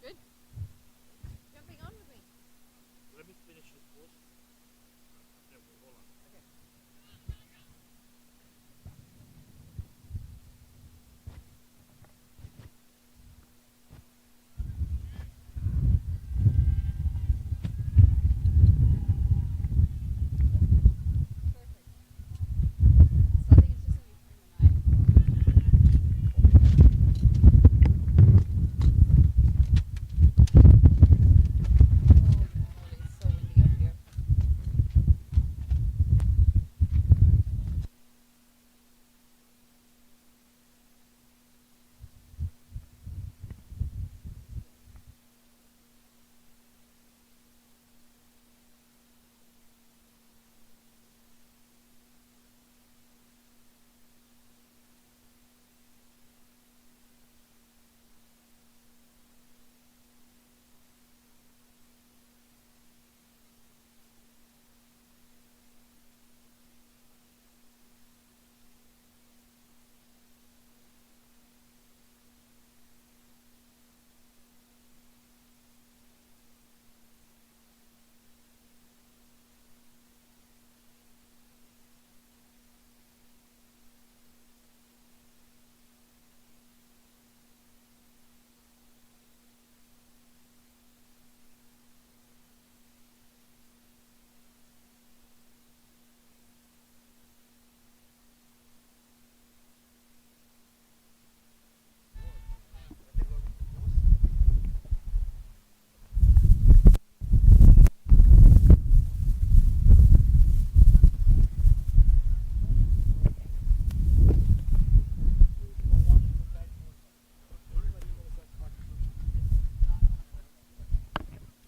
Good. Jumping on with me. Let me finish this post. Hold on. Okay. Perfect. So I think it's just gonna be frame and Holy, it's so windy up here.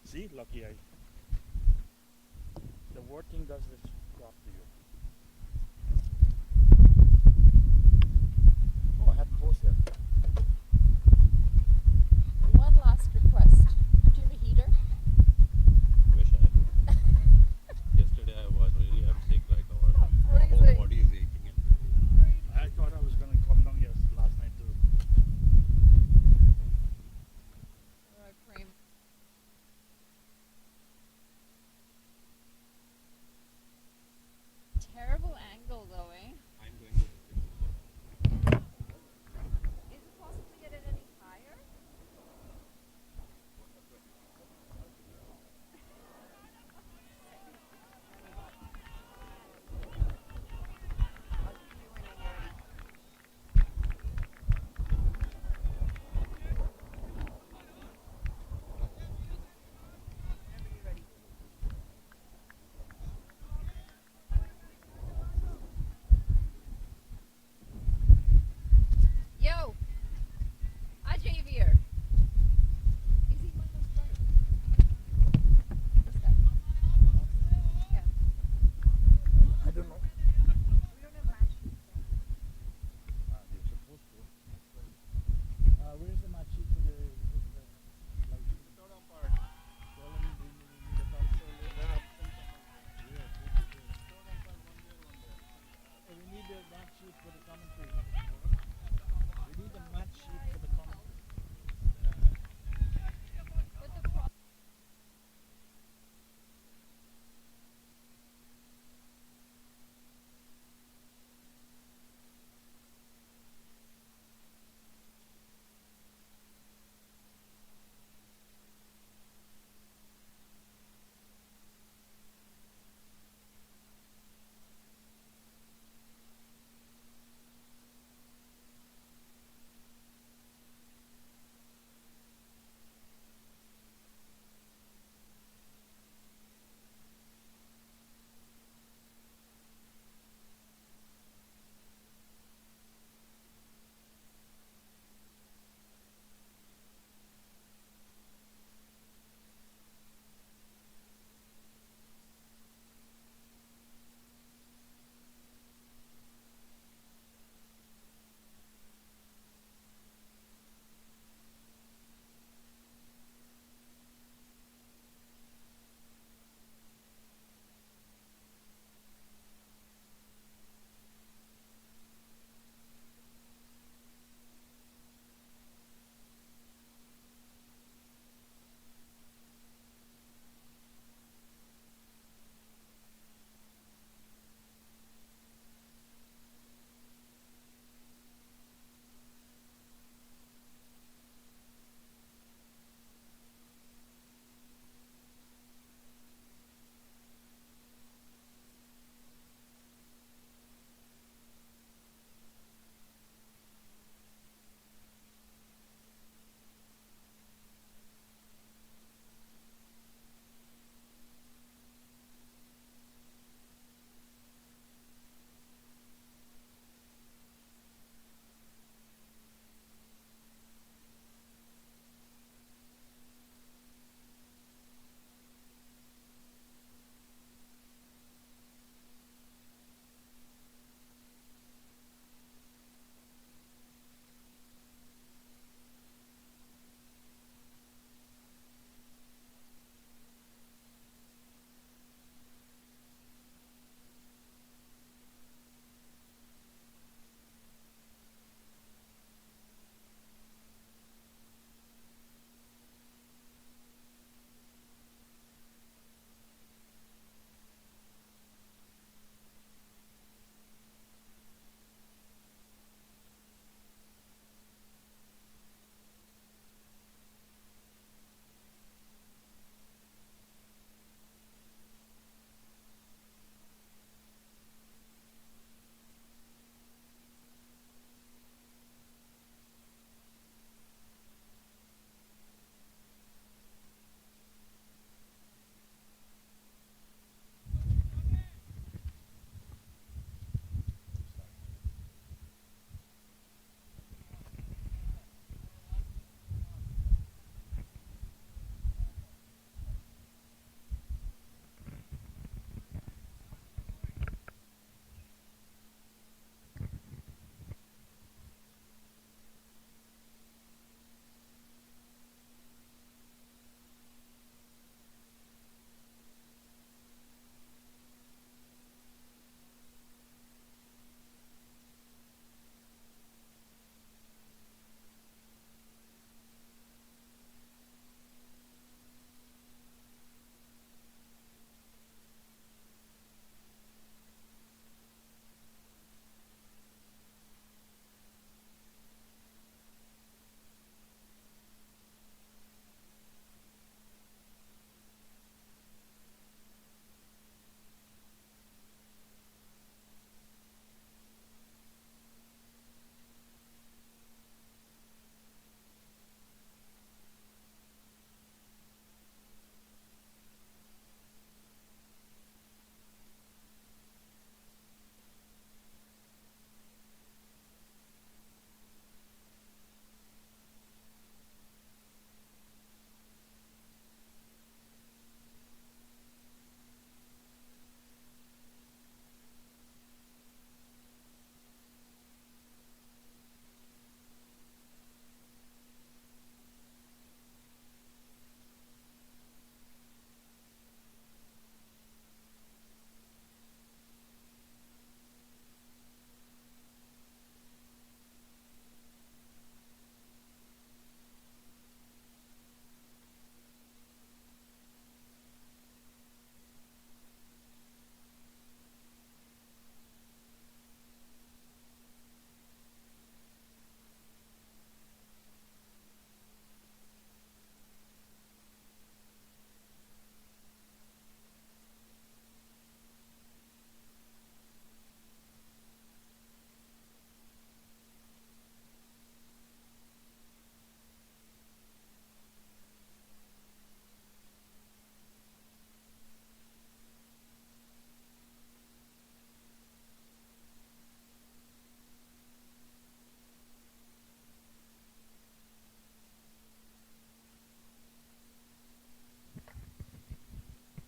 See, lucky I. The wording does this job to you. Oh, I hadn't posted yet. One last request. Do you have a heater? Wish I had. Yesterday I'm sick right now. My Freezing. whole body is aching. I thought I was going to come down last night too. Alright, frame. Terrible angle though, eh? I'm going to fix it. Is it possible to get it any higher? I'll keep you when you're ready. Whenever you're ready.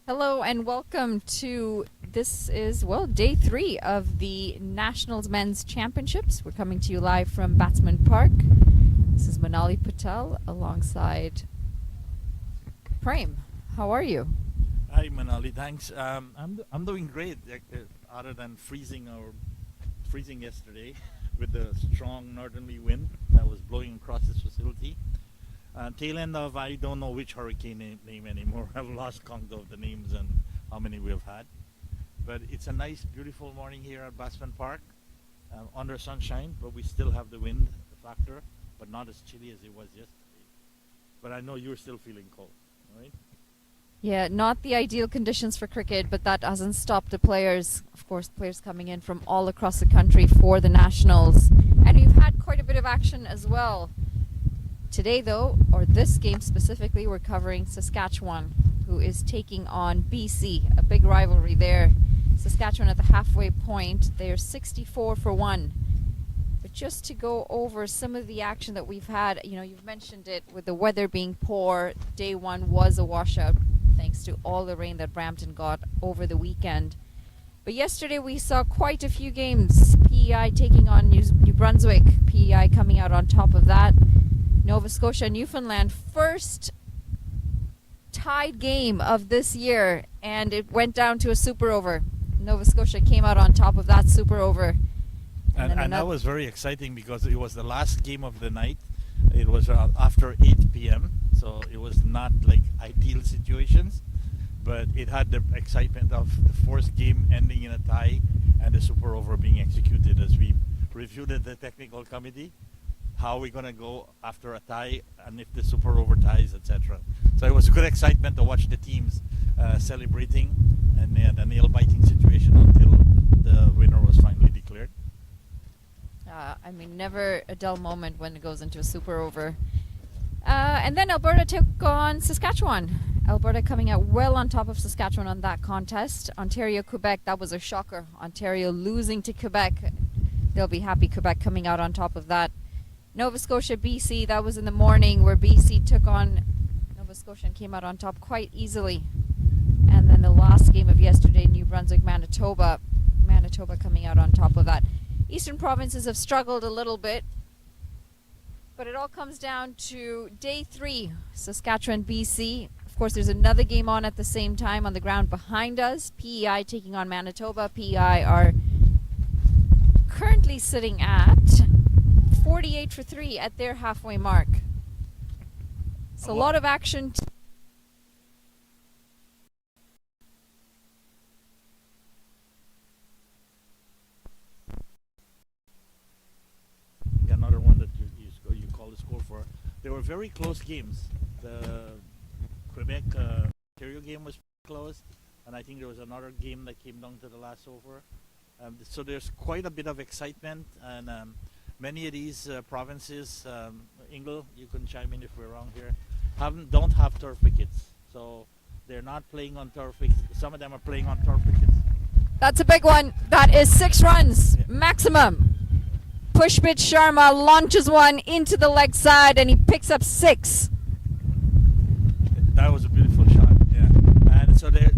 Hello and welcome to day 3 of the Nationals Men's Championships. We're coming to you live from Batsman Park. This is Manali Patel alongside Prem. How are you? Hi, Manali. Thanks. I'm doing great. Other than freezing yesterday with the strong northerly wind that was blowing across this facility. Tail end of I don't know which hurricane name anymore. I've lost count of the names and how many we've had. But it's a nice, beautiful morning here at Batsman Park, under sunshine. But we still have the wind factor, but not as chilly as it was yesterday. But I know you're still feeling cold, right? Yeah, not the ideal conditions for cricket, but that doesn't stop the players. Of course, players coming in from all across the country for the Nationals. And we've had quite a bit of action as well. Today, though, or this game specifically, we're covering Saskatchewan, who is taking on BC, a big rivalry there. Saskatchewan at the halfway point, they're 64 for 1. But just to go over some of the action that we've had, you've mentioned it with the weather being poor. Day 1 was a washout, thanks to all the rain that Brampton got over the weekend. But yesterday we saw quite a few games. PEI taking on New Brunswick, PEI coming out on top of that. Nova Scotia, Newfoundland, first tied game of this year, and it went down to a super over. Nova Scotia came out on top of that super over. And that was very exciting because it was the last game of the night. It was after 8 p.m., so it was not like ideal situations, but it had the excitement of the fourth game ending in a tie and the super over being executed as we reviewed at the technical committee. How are we going to go after a tie and if the super over ties, etc. So it was a good excitement to watch the teams celebrating and a nail-biting situation until the winner was finally declared. Never a dull moment when it goes into a super over. And then Alberta took on Saskatchewan. Alberta coming out well on top of Saskatchewan on that contest. Ontario, Quebec, that was a shocker. Ontario losing to Quebec. They'll be happy Quebec coming out on top of that. Nova Scotia, BC, that was in the morning where BC took on Nova Scotia and came out on top quite easily. And then the last game of yesterday, New Brunswick, Manitoba. Manitoba coming out on top of that. Eastern provinces have struggled a little bit, but it all comes down to day 3, Saskatchewan, BC. Of course, there's another game on at the same time on the ground behind us. PEI taking on Manitoba. PEI are currently sitting at 48 for 3 at their halfway mark. So a lot of action. Another one that you call the score for. They were very close games. The Quebec Ontario game was close, and I think there was another game that came down to the last over. So there's quite a bit of excitement, and many of these provinces, Ingle, you can chime in if we're wrong here, don't have turf wickets. So they're not playing on turf wickets. Some of them are playing on turf wickets. That's a big one. That is 6 runs maximum. Pushpit Sharma launches one into the leg side and he picks up 6. That was a beautiful shot, yeah. And so they're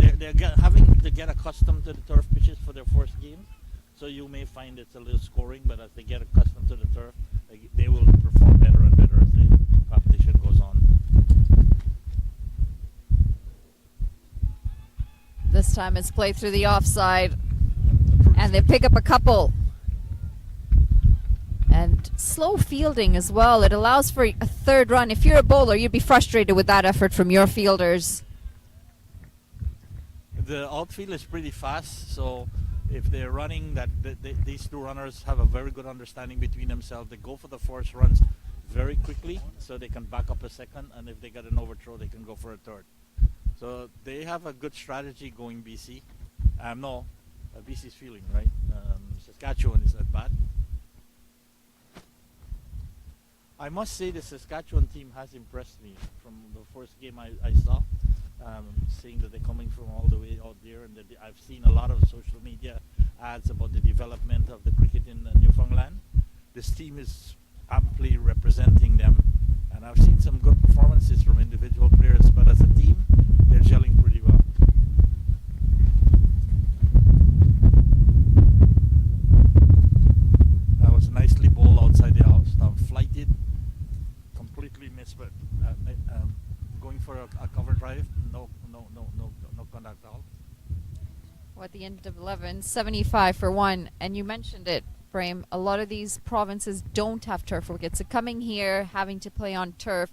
having to get accustomed to the turf pitches for their first game. So you may find it's a little scoring, but as they get accustomed to the turf, they will perform better and better as the competition goes on. This time it's played through the offside, and they pick up a couple. And slow fielding as well. It allows for a third run. If you're a bowler, you'd be frustrated with that effort from your fielders. The outfield is pretty fast, so if they're running, these two runners have a very good understanding between themselves. They go for the first runs very quickly, so they can back up a second, and if they get an overthrow, they can go for a third. So they have a good strategy going, BC. BC's feeling, right? Saskatchewan is not bad. I must say the Saskatchewan team has impressed me from the first game I saw. Seeing that they're coming from all the way out there, and that I've seen a lot of social media ads about the development of the cricket in Newfoundland. This team is amply representing them, and I've seen some good performances from individual players, but as a team, they're gelling pretty well. At the end of 11, 75 for 1. And you mentioned it, Frame. A lot of these provinces don't have turf wickets. So coming here, having to play on turf.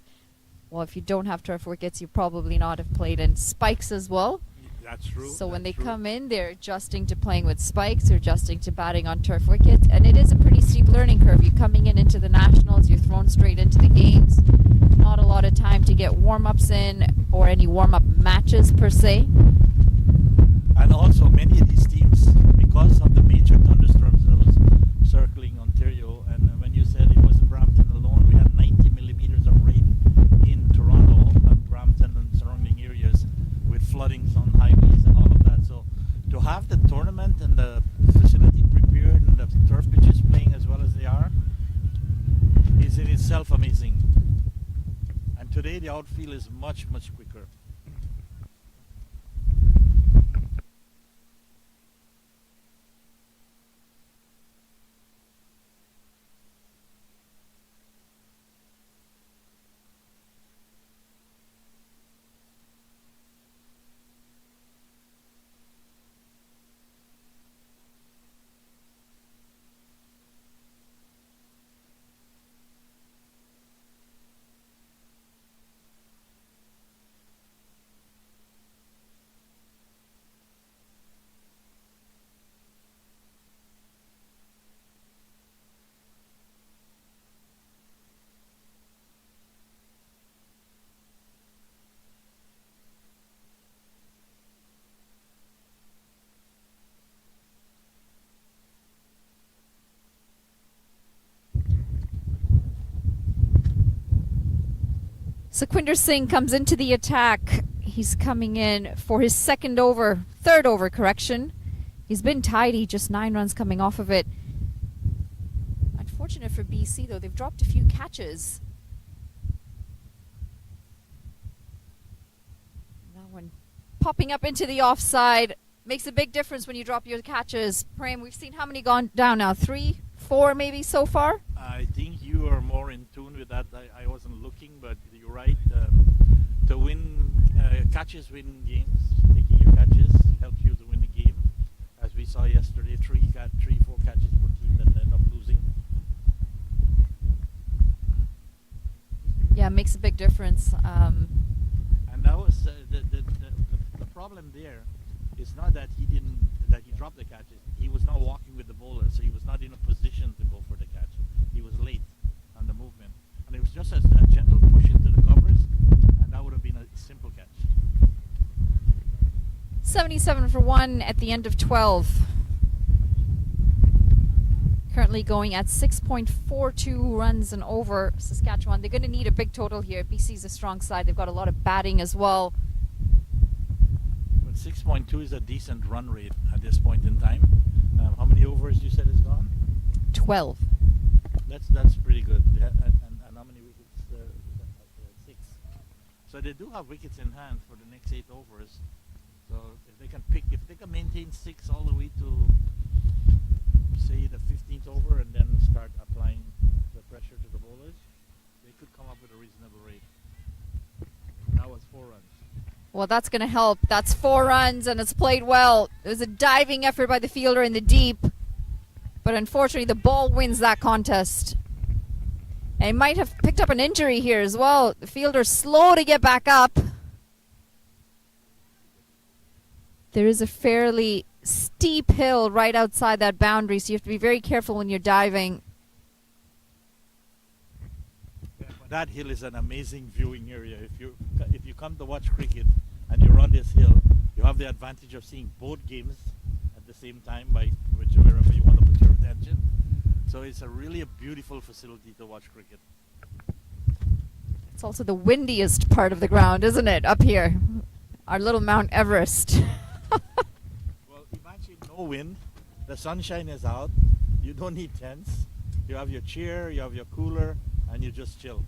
Well, if you don't have turf wickets, you probably not have played in spikes as well. That's true. So when that's they true. come in, they're adjusting to playing with spikes, they're adjusting to batting on turf wickets, and it is a pretty steep learning curve. You're coming in into the nationals, you're thrown straight into the games. Not a lot of time to get warm-ups in or any warm-up matches per se. And also many of these teams, because of the major thunderstorms that was circling Ontario, and when you said it wasn't Brampton alone, we had 90 millimeters of rain in Toronto and Brampton and surrounding areas with floodings on highways and all of that. So to have the tournament and the facility prepared and the turf pitches playing as well as they are is in itself amazing. And today the outfield is much, much quicker. Sukhwinder Singh comes into the attack. He's coming in for his third over correction. He's been tidy, just 9 runs coming off of it. Unfortunate for BC though, they've dropped a few catches. That one popping up into the offside makes a big difference when you drop your catches. Prem, we've seen how many gone down now? 3, 4 maybe so far? I think you are more in tune with that. I wasn't looking, but you're right. To win catches, win games. Taking your catches helps you to win the game. As we saw yesterday, 4 catches per team that end up losing. Yeah, it makes a big difference. And that was the problem there. It's not that he dropped the catches. He was not walking with the bowler, so he was not in a position to go for the catch. He was late on the movement, and it was just a gentle push into the covers, and that would have been a simple catch. 77 for 1 at the end of 12. Currently going at 6.42 runs and over Saskatchewan. They're going to need a big total here. BC's a strong side. They've got a lot of batting as well. But 6.2 is a decent run rate at this point in time. How many overs you said is gone? 12. That's pretty good. And how many wickets? 6. So they do have wickets in hand for the next 8 overs. So if they can maintain 6 all the way to say the 15th over and then start applying the pressure to the bowlers, they could come up with a reasonable rate. That was 4 runs. Well, that's going to help. That's 4 runs, and it's played well. It was a diving effort by the fielder in the deep, but unfortunately the ball wins that contest. And he might have picked up an injury here as well. The fielder's slow to get back up. There is a fairly steep hill right outside that boundary, so you have to be very careful when you're diving. That hill is an amazing viewing area. If you come to watch cricket and you're on this hill, you have the advantage of seeing both games at the same time by wherever you want to put your attention. So it's a beautiful facility to watch cricket. It's also the windiest part of the ground, isn't it, up here? Our little Mount Everest. Well, imagine no wind, the sunshine is out, you don't need tents, you have your chair, you have your cooler, and you just chill.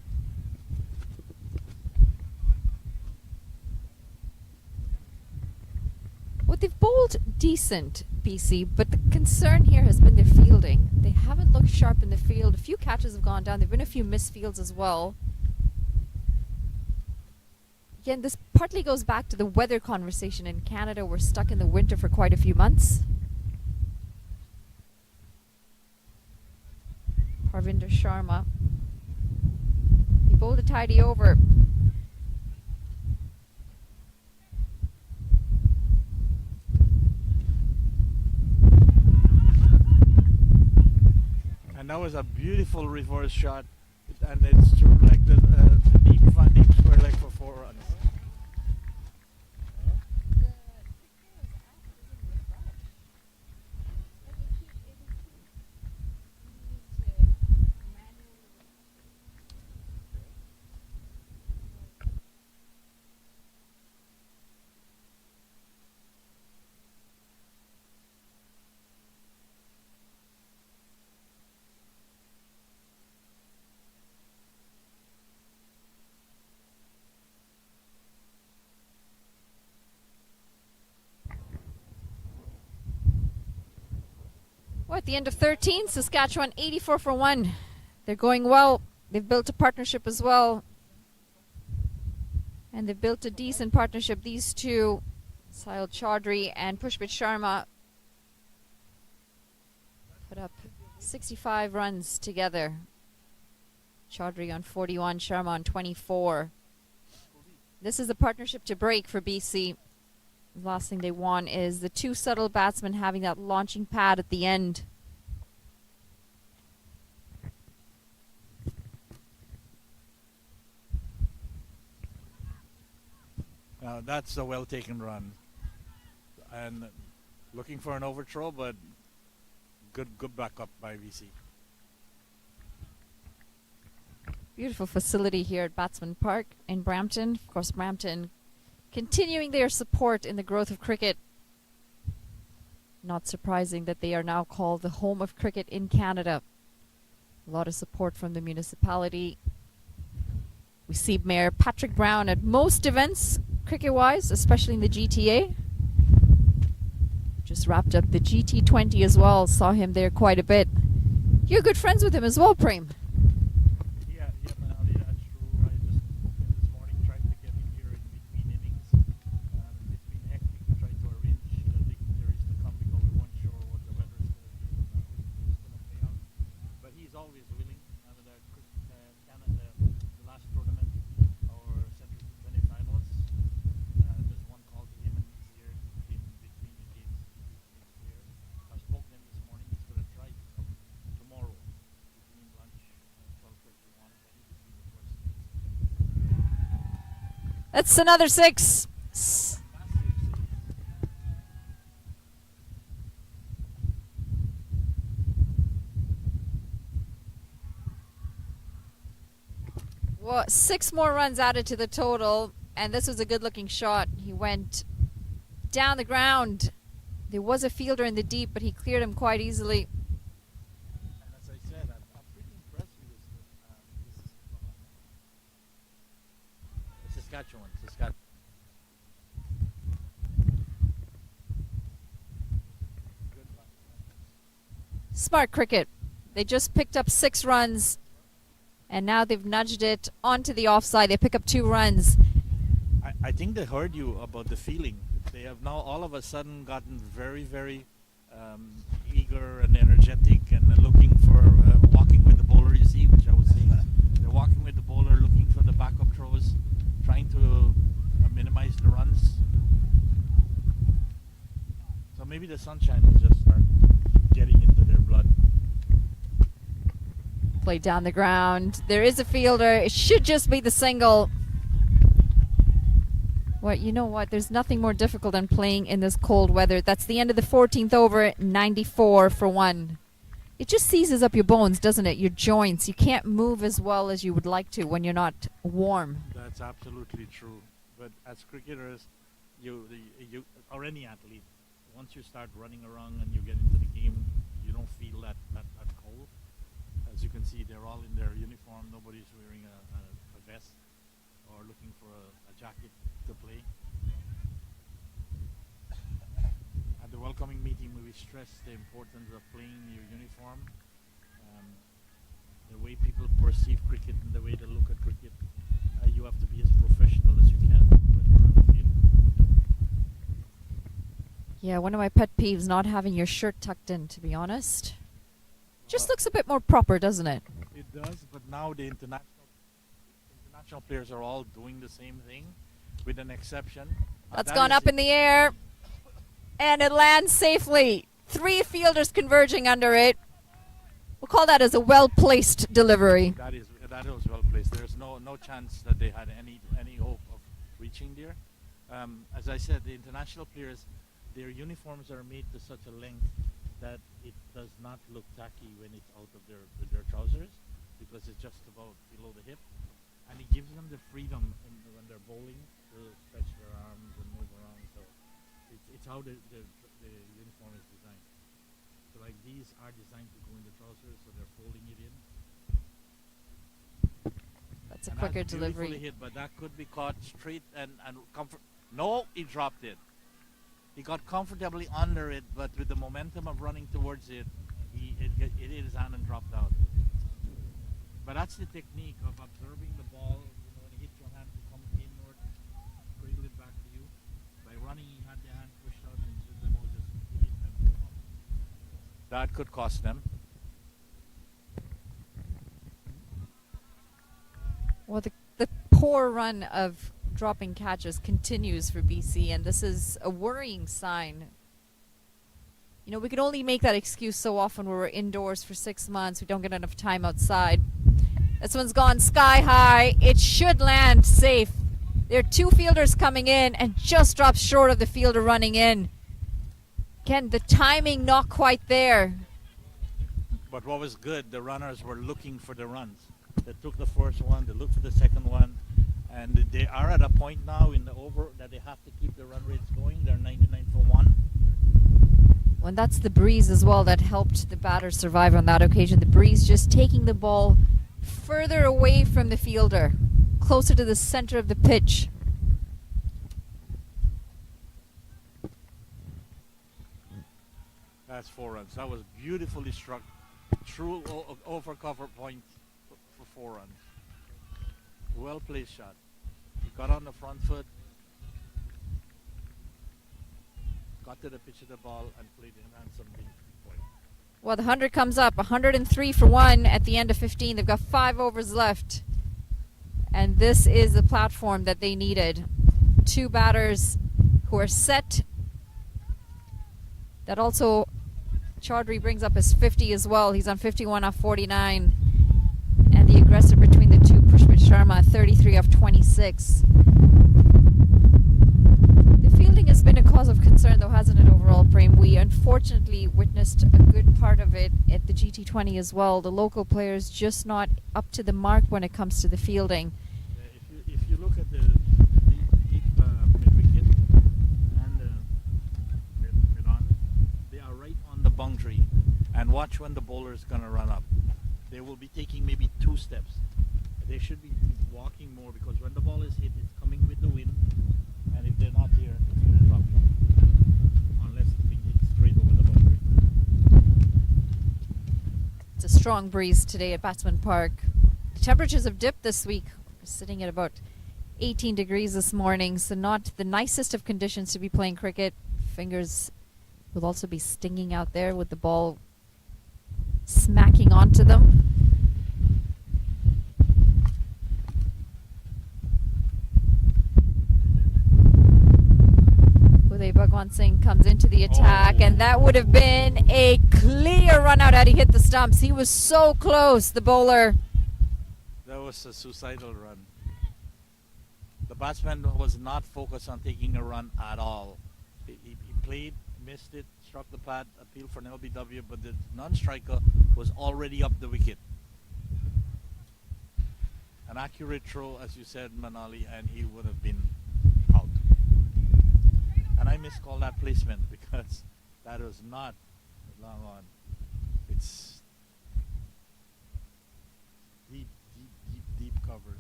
Well, they've bowled decent, BC, but the concern here has been their fielding. They haven't looked sharp in the field. A few catches have gone down. There have been a few missed fields as well. again, this partly goes back to the weather conversation. In Canada, we're stuck in the winter for quite a few months. Parvinder Sharma. He bowled a tidy over. And that was a beautiful reverse shot, and it's through like the deep square leg for 4 runs. Well, at the end of 13, Saskatchewan 84 for 1. They're going well. They've built a partnership as well. And they've built a decent partnership. These two, Sahil Chaudhary and Pushpit Sharma, put up 65 runs together. Chaudhary on 41, Sharma on 24. This is a partnership to break for BC. The last thing they want is the two subtle batsmen having that launching pad at the end. Now that's a well taken run, and looking for an overthrow, but good backup by BC. Beautiful facility here at Batsman Park in Brampton. Of course, Brampton continuing their support in the growth of cricket. Not surprising that they are now called the home of cricket in Canada. A lot of support from the municipality. We see Mayor Patrick Brown at most events, cricket-wise, especially in the GTA. Just wrapped up the GT20 as well. Saw him there quite a bit. You're good friends with him as well, Prem. Yeah, Manali, that's true. I just spoke to him this morning, tried to get him here in between innings. It's been hectic to try to arrange dignitaries to come because we weren't sure what the weather is going to do and how it's going to play out. But he's always willing. Canada, the last tournament, our Central semi-finals, just one call to him and he's here in between the games. He's here. I spoke to him this morning. He's going to try to come tomorrow between lunch and 12:31 and between the first innings. That's another 6. Well, 6 more runs added to the total, and this was a good-looking shot. He went down the ground. There was a fielder in the deep, but he cleared him quite easily. And as I said, I'm pretty impressed with this. Saskatchewan. Good luck. Smart cricket. They just picked up 6 runs, and now they've nudged it onto the offside. They pick up 2 runs. I think they heard you about the feeling. They have now all of a sudden gotten very, very eager and energetic and looking for walking with the bowler, you see, which I was saying. They're walking with the bowler, looking for the backup throws, trying to minimize the runs. So maybe the sunshine will just start getting into their blood. Play down the ground. There is a fielder. It should just be the single. Well, you know what? There's nothing more difficult than playing in this cold weather. That's the end of the 14th over, 94 for 1. It just seizes up your bones, doesn't it? Your joints. You can't move as well as you would like to when you're not warm. That's absolutely true. But as cricketers, you or any athlete, once you start running around and you get into the game, you don't feel that cold. As you can see, they're all in their uniform. Nobody's wearing a vest or looking for a jacket to play. At the welcoming meeting, we stressed the importance of playing your uniform, the way people perceive cricket and the way they look at cricket. You you have to be as professional as you can when you're on the field. Yeah, one of my pet peeves, not having your shirt tucked in, to be honest. Just Uh, looks a bit more proper, doesn't it? It does, but now the international players are all doing the same thing, with an exception. That's That gone is up in the air. And it lands safely. 3 fielders converging under it. We'll call that as a well-placed delivery. That was well placed. There's no chance that they had any hope of reaching there. As I said, the international players, their uniforms are made to such a length that it does not look tacky when it's out of their trousers, because it's just about below the hip, and it gives them the freedom when they're bowling to stretch their arms and move around. So it's how the uniform is designed. So like these are designed to go in the trousers, so they're folding it in. That's a And quicker that's beautifully delivery. hit, but that could be caught straight and comfort. No, he dropped it. He got comfortably under it, but with the momentum of running towards it, it hit his hand and dropped out. But that's the technique of observing the ball. You know, when it hits your hand, to come inward, cradle it back to you. By running, he had the hand pushed out, and so the ball just hit it and move up. That could cost them. Well, the poor run of dropping catches continues for BC, and this is a worrying sign. You know, we can only make that excuse so often when we're indoors for 6 months. We don't get enough time outside. This one's gone sky high. It should land safe. There are 2 fielders coming in and just drops short of the fielder running in. Again, the timing not quite there. But what was good, the runners were looking for the runs. They took the first one, they looked for the second one, and they are at a point now in the over that they have to keep the run rates going. They're 99 for 1. Well, that's the breeze as well that helped the batter survive on that occasion. The breeze just taking the ball further away from the fielder, closer to the center of the pitch. That's 4 runs. That was beautifully struck. True over cover point for 4 runs. Well placed shot. He got on the front foot, got to the pitch of the ball, and played it handsomely. Well, the 100 comes up. 103 for 1 at the end of 15. They've got 5 overs left. And this is the platform that they needed. 2 batters who are set. That also, Chaudhry brings up his 50 as well. He's on 51 off 49. And the aggressor between the two, Pushpit Sharma, 33 off 26. The fielding has been a cause of concern, though, hasn't it, overall, Prem? We unfortunately witnessed a good part of it at the GT20 as well. The local players just not up to the mark when it comes to the fielding. If you look at the deep mid-wicket and mid-on, they are right on the boundary. And watch when the bowler is going to run up. They will be taking maybe 2 steps. They should be walking more, because when the ball is hit, it's coming with the wind. And if they're not here, it's going to drop. Unless it's being hit straight over the boundary. It's a strong breeze today at Batsman Park. The temperatures have dipped this week. We're sitting at about 18 degrees this morning, so not the nicest of conditions to be playing cricket. Fingers will also be stinging out there with the ball smacking onto them. Uday Bhagwan Singh comes into the attack, and that would have been a clear run out had he hit the stumps. He was so close, the bowler. That was a suicidal run. The batsman was not focused on taking a run at all. He played, missed it, struck the pad, appealed for an LBW, but the non-striker was already up the wicket. An accurate throw, as you said, Manali, and he would have been out. And I miscall that placement, because that was not long on. It's deep cover.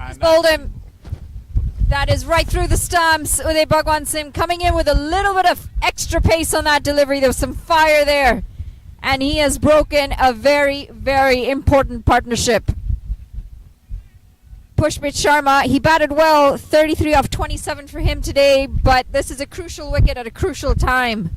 He's bowled him. That is right through the stumps. Uday Bhagwan Singh coming in with a little bit of extra pace on that delivery. There was some fire there. And he has broken a very, very important partnership. Pushpit Sharma, he batted well, 33 off 27 for him today, but this is a crucial wicket at a crucial time.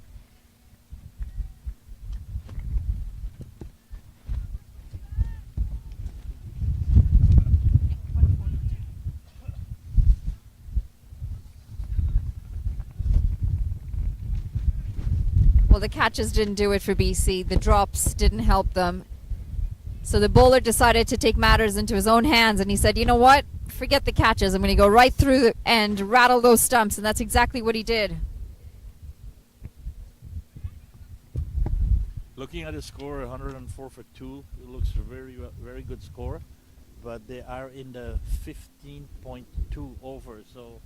Well, the catches didn't do it for BC. The drops didn't help them. So the bowler decided to take matters into his own hands, and he said, you know what? Forget the catches. I'm going to go right through and rattle those stumps, and that's exactly what he did. Looking at the score, 104 for 2, it looks a very good score, but they are in the 15.2 overs. So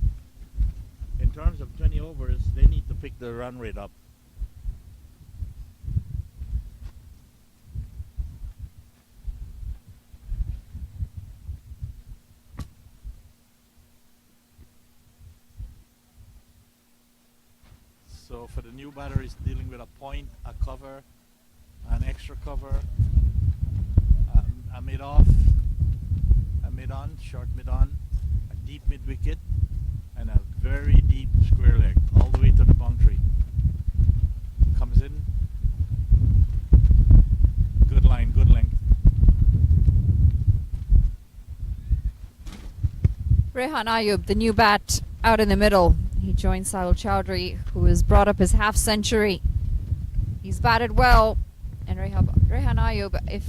in terms of 20 overs, they need to pick the run rate up. So for the new batter, he's dealing with a point, a cover, an extra cover, a mid-off, a mid-on, short mid-on, a deep mid-wicket, and a very deep square leg, all the way to the boundary. Comes in. Good line, good length. Rehan Ayub, the new bat, out in the middle. He joined Sahil Chowdhury, who has brought up his half century. He's batted well, and Rehan Ayub, if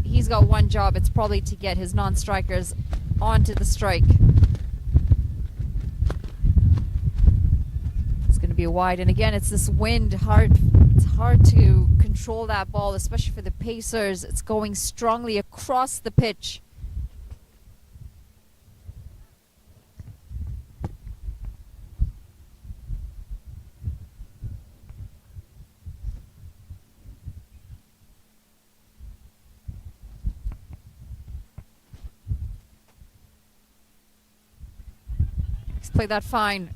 he's got one job, it's probably to get his non-strikers onto the strike. It's going to be wide, and again, it's this wind. It's hard to control that ball, especially for the pacers. It's going strongly across the pitch. Play that fine.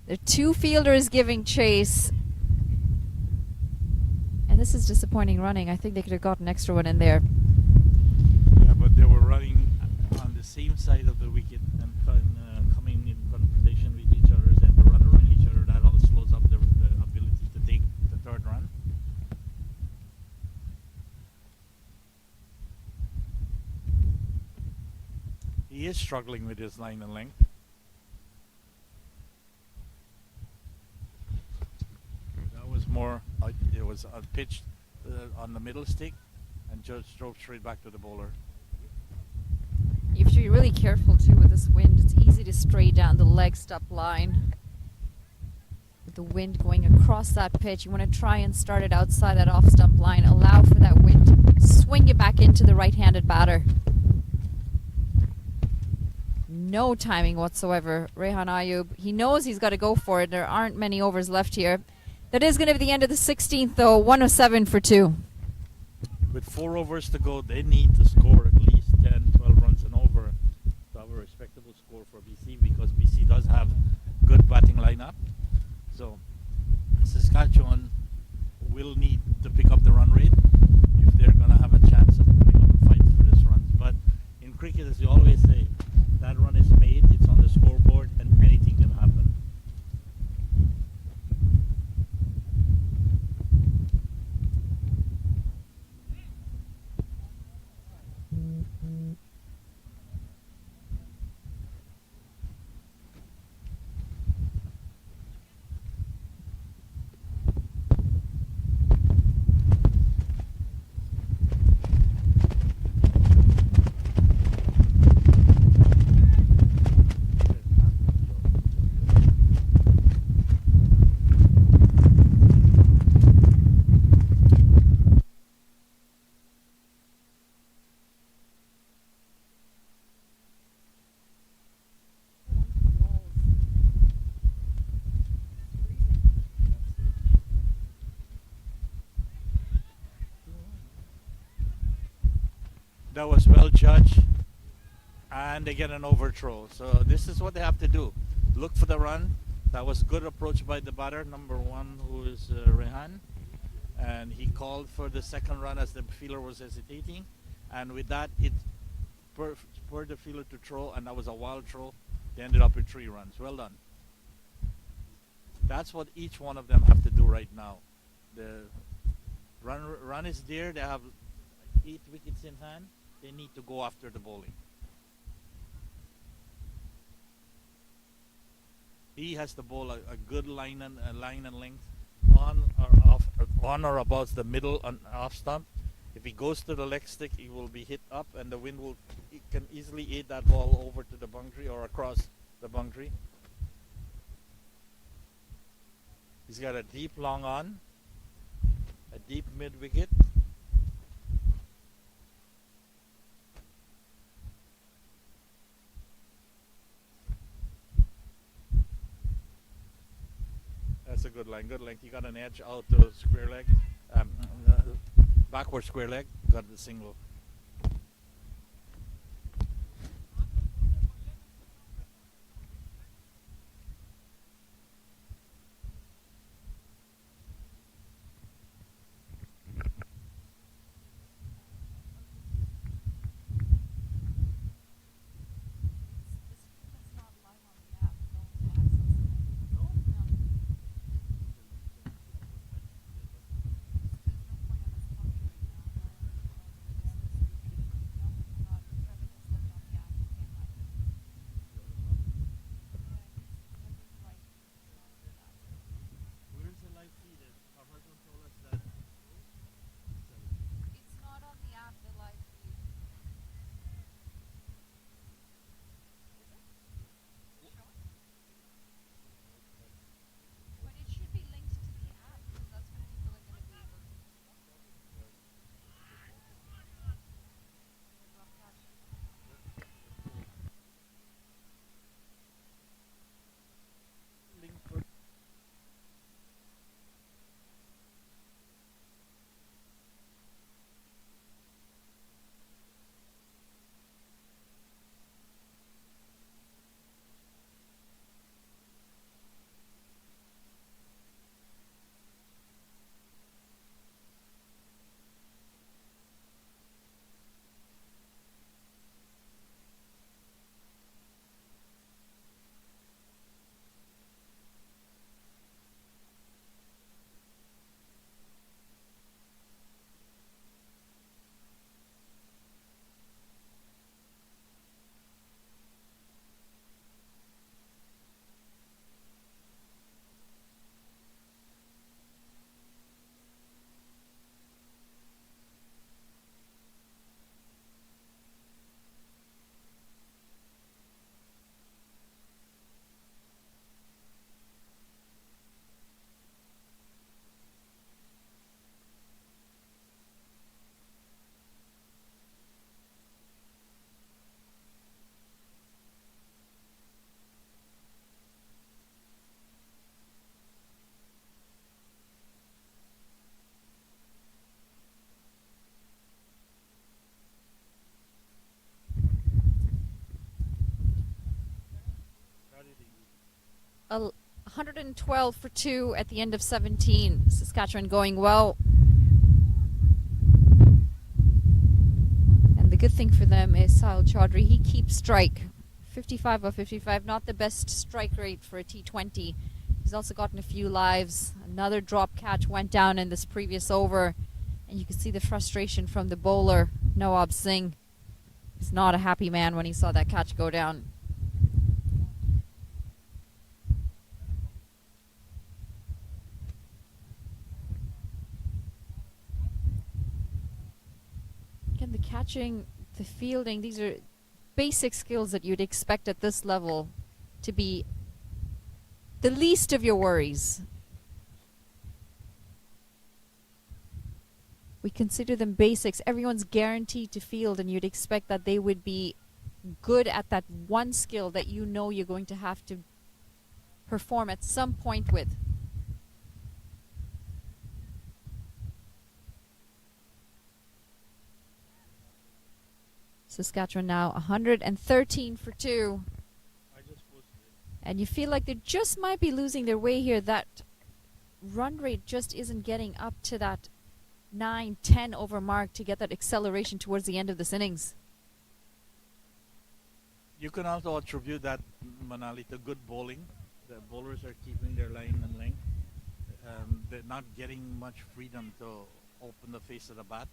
There are two fielders giving chase, and this is disappointing running. I think they could have got an extra one in there. Yeah, but they were running on the same side of the wicket and coming in conversation with each other, and the runner around each other. That all slows up the ability to take the third run. He is struggling with his line and length. That was more, it was a pitch on the middle stick and just drove straight back to the bowler. You have to be really careful too with this wind. It's easy to stray down the leg stop line. With the wind going across that pitch, you want to try and start it outside that off stump line. Allow for that wind to swing it back into the right-handed batter. No timing whatsoever. Rehan Ayub, he knows he's got to go for it. There aren't many overs left here. That is going to be the end of the 16th, though. 107 for 2. With 4 overs to go, they need to score at least 10, 12 runs and over to have a respectable score for BC, because BC does have good batting lineup. So Saskatchewan will need to pick up the run rate if they're going to have a chance of putting up a fight for this runs. But in cricket, as you always say, that run is made, it's on the scoreboard, and anything can happen. That was well judged, and they get an overthrow. So this is what they have to do. Look for the run, That was good approach by the batter, number 1, who is Rehan. And he called for the second run as the fielder was hesitating. And with that, it spurred the fielder to throw, and that was a wild throw. They ended up with 3 runs. Well done. That's what each one of them have to do right now. The run is there. They have 8 wickets in hand. They need to go after the bowling. He has to bowl a good line and length on or above the middle and off stump. If he goes to the leg stick, he will be hit up, and the wind can easily aid that ball over to the boundary or across the boundary. He's got a deep long on, a deep mid wicket. That's a good line, good length. He got an edge out to square leg, backward square leg, got the single. A 112 for 2 at the end of 17. Saskatchewan going well. And the good thing for them is Sahil Chaudhary, he keeps strike. 55 of 55, not the best strike rate for a T20. He's also gotten a few lives. Another drop catch went down in this previous over. And you can see the frustration from the bowler, Nawab Singh. He's not a happy man when he saw that catch go down. Again, the catching, the fielding, these are basic skills that you'd expect at this level to be the least of your worries. We consider them basics. Everyone's guaranteed to field, and you'd expect that they would be good at that one skill that you know you're going to have to perform at some point with. Saskatchewan now 113 for 2. And you feel like they just might be losing their way here. That run rate just isn't getting up to that 9-10 over mark to get that acceleration towards the end of this innings. You can also attribute that, Manali, to good bowling. The bowlers are keeping their line and length. They're not getting much freedom to open the face of the bat.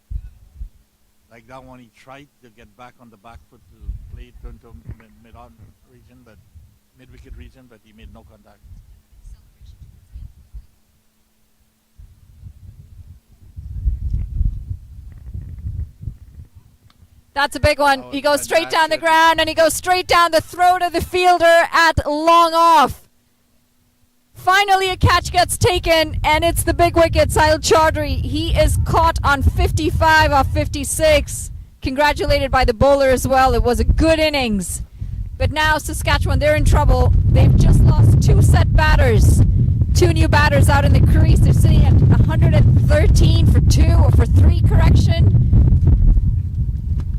Like that one, he tried to get back on the back foot to play it into mid-on region, but mid-wicket region, but he made no contact. That's a big one. Oh, He goes and straight that's down the it. ground, and he goes straight down the throat of the fielder at long off. Finally, a catch gets taken, and it's the big wicket, Sahil Chaudhary. He is caught on 55 off 56. Congratulated by the bowler as well. It was a good innings. But now Saskatchewan, they're in trouble. They've just lost 2 set batters. 2 new batters out in the crease. They're sitting at 113 for 2, or for 3, correction.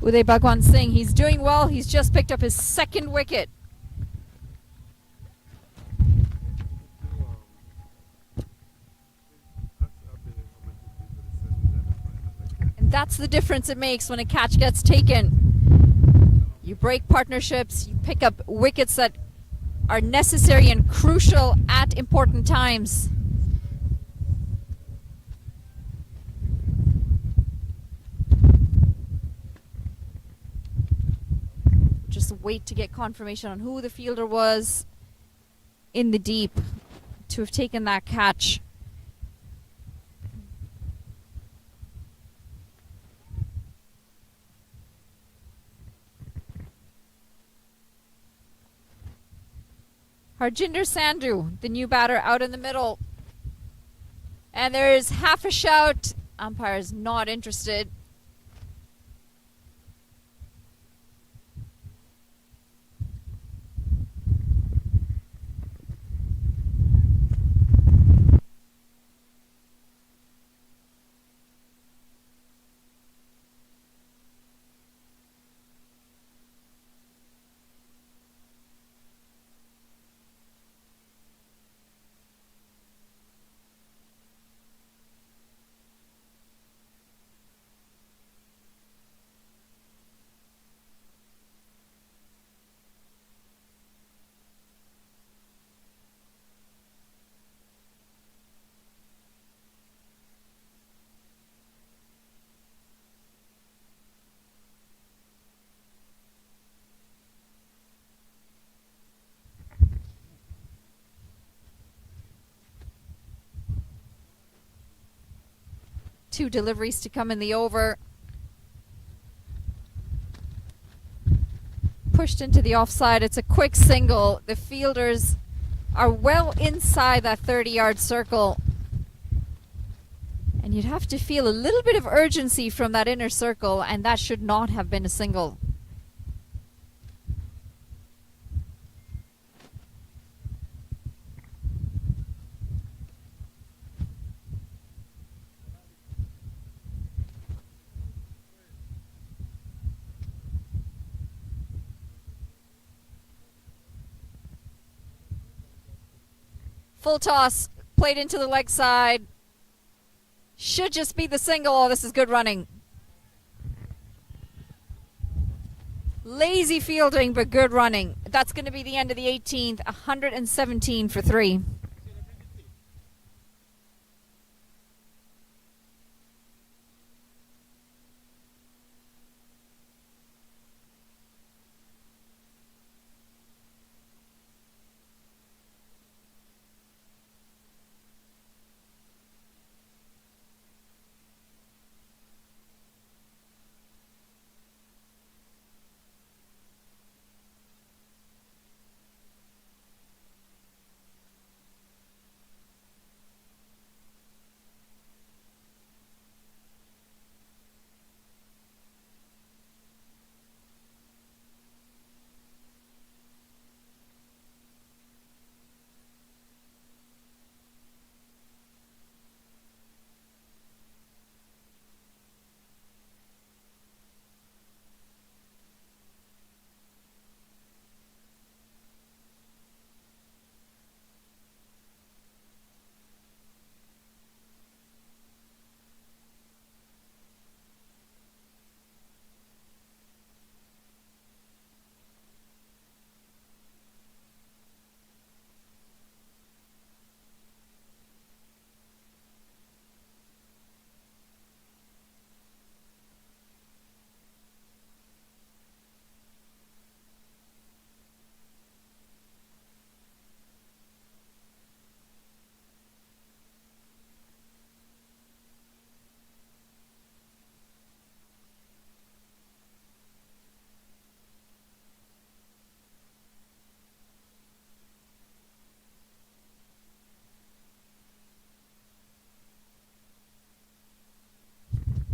Uday Bhagwan Singh, he's doing well. He's just picked up his 2nd wicket. And that's the difference it makes when a catch gets taken. You break partnerships, you pick up wickets that are necessary and crucial at important times. Just wait to get confirmation on who the fielder was in the deep to have taken that catch. Harjinder Sandhu, the new batter, out in the middle. And there is half a shout. Umpire is not interested. Two deliveries to come in the over. Pushed into the offside. It's a quick single. The fielders are well inside that 30-yard circle. And you'd have to feel a little bit of urgency from that inner circle, and that should not have been a single. Full toss, played into the leg side. Should just be the single. Oh, this is good running. Lazy fielding, but good running. That's going to be the end of the 18th. 117 for 3.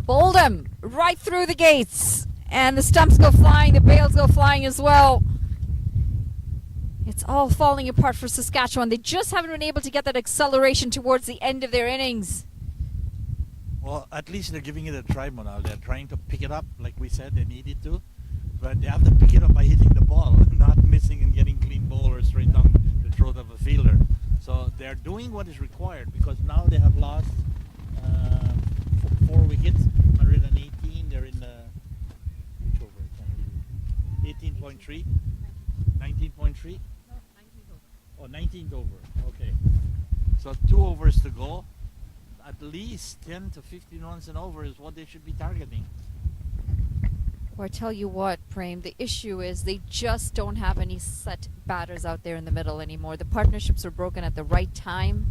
Bowled him right through the gates. And the stumps go flying, the bails go flying as well. It's all falling apart for Saskatchewan. They just haven't been able to get that acceleration towards the end of their innings. Well, at least they're giving it a try, Monal. They're trying to pick it up like we said they needed to. But they have to pick it up by hitting the ball, not missing and getting clean bowlers straight down the throat of a fielder. So they're doing what is required because now they have lost 4 wickets, 118. They're in the which over? 18.3, 19.3. Oh, 19th over. Okay. So 2 overs to go. At least 10 to 15 runs and over is what they should be targeting. Well, I tell you what, Prem, the issue is they just don't have any set batters out there in the middle anymore. The partnerships were broken at the right time.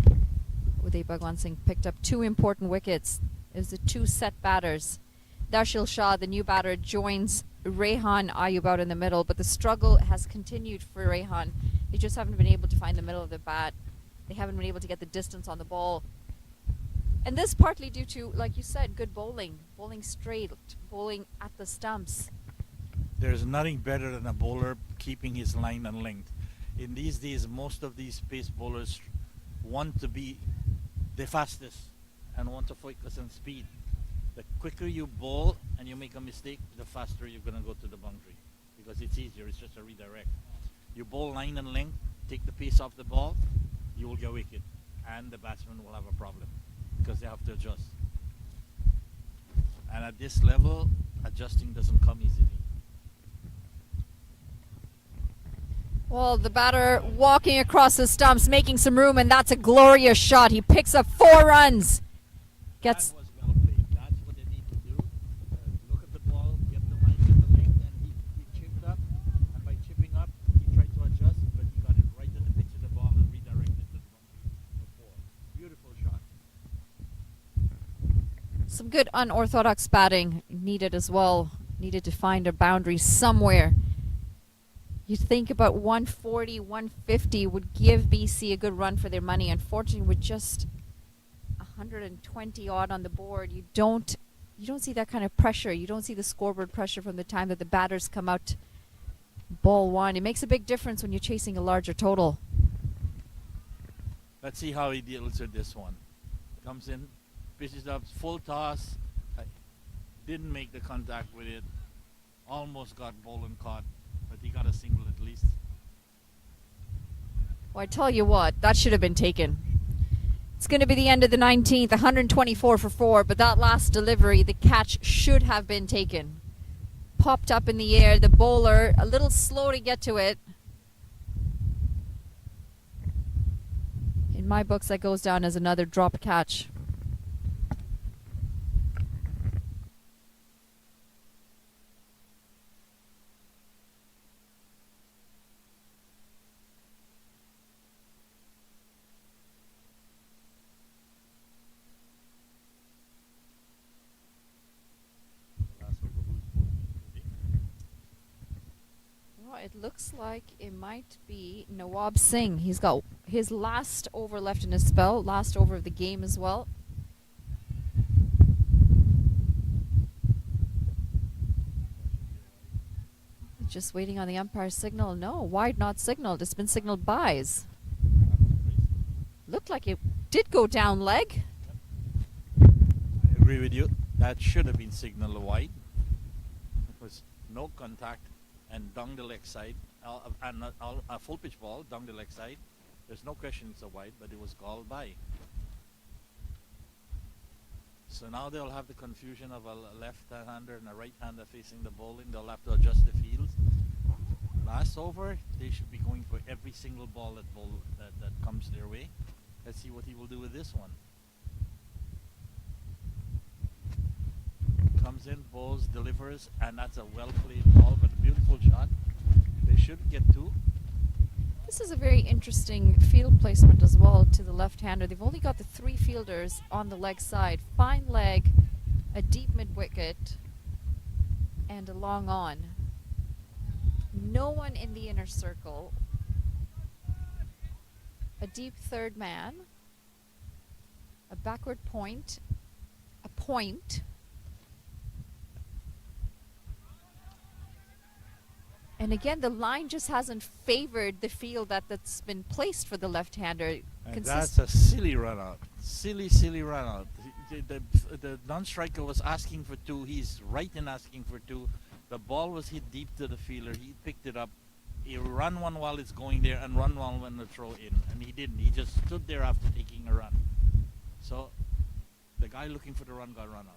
Uday Bhagwan Singh picked up 2 important wickets. It was the 2 set batters. Darshil Shah, the new batter, joins Rehan Ayub out in the middle, but the struggle has continued for Rehan. They just haven't been able to find the middle of the bat. They haven't been able to get the distance on the ball. And this partly due to, like you said, good bowling. Bowling straight, bowling at the stumps. There's nothing better than a bowler keeping his line and length. In these days, most of these pace bowlers want to be the fastest and want to focus on speed. The quicker you bowl and you make a mistake, the faster you're going to go to the boundary because it's easier. It's just a redirect. You bowl line and length, take the pace off the ball, you will get wicket, and the batsman will have a problem because they have to adjust. And at this level, adjusting doesn't come easily. Well, the batter walking across the stumps, making some room, and that's a glorious shot. He picks up 4 runs. Gets. That was well played. That's what they need to do. Look at the ball, get the line, get the length, and he chipped up. And by chipping up, he tried to adjust, but he got it right at the pitch of the ball and redirected it to the boundary before. Beautiful shot. Some good unorthodox batting needed as well. Needed to find a boundary somewhere. You think about 140, 150 would give BC a good run for their money. Unfortunately, with just 120 odd on the board, you don't see that kind of pressure. You don't see the scoreboard pressure from the time that the batters come out ball 1. It makes a big difference when you're chasing a larger total. Let's see how he deals with this one. Comes in, pitches up, full toss. Didn't make the contact with it. Almost got bowling caught, but he got a single at least. Well, I tell you what, that should have been taken. It's going to be the end of the 19th, 124 for 4, but that last delivery, the catch should have been taken. Popped up in the air, the bowler a little slow to get to it. In my books, that goes down as another drop catch. It looks like it might be Nawab Singh. He's got his last over left in his spell, last over of the game as well. Just waiting on the umpire's signal. No, wide not signaled. It's been signaled byes. Looked like it did go down leg. I agree with you. That should have been signaled wide. It was no contact. And down the leg side, and a full pitch ball down the leg side. There's no question it's a wide, but it was called by. So now they'll have the confusion of a left-hander and a right-hander facing the bowling. They'll have to adjust the fields. Last over, they should be going for every single ball that comes their way. Let's see what he will do with this one. Comes in, bowls, delivers, and that's a well-played ball, but a beautiful shot. They should get 2. This is a very interesting field placement as well to the left-hander. They've only got the 3 fielders on the leg side. Fine leg, a deep mid-wicket, and a long on. No one in the inner circle. A deep third man. A backward point. A point. And again, the line just hasn't favored the field that's been placed for the left-hander. And that's a silly run out. Silly run out. The non-striker was asking for two. He's right in asking for two. The ball was hit deep to the fielder. He picked it up. He run one while it's going there and run one when the throw in. And he didn't. He just stood there after taking a run. So the guy looking for the run got run out.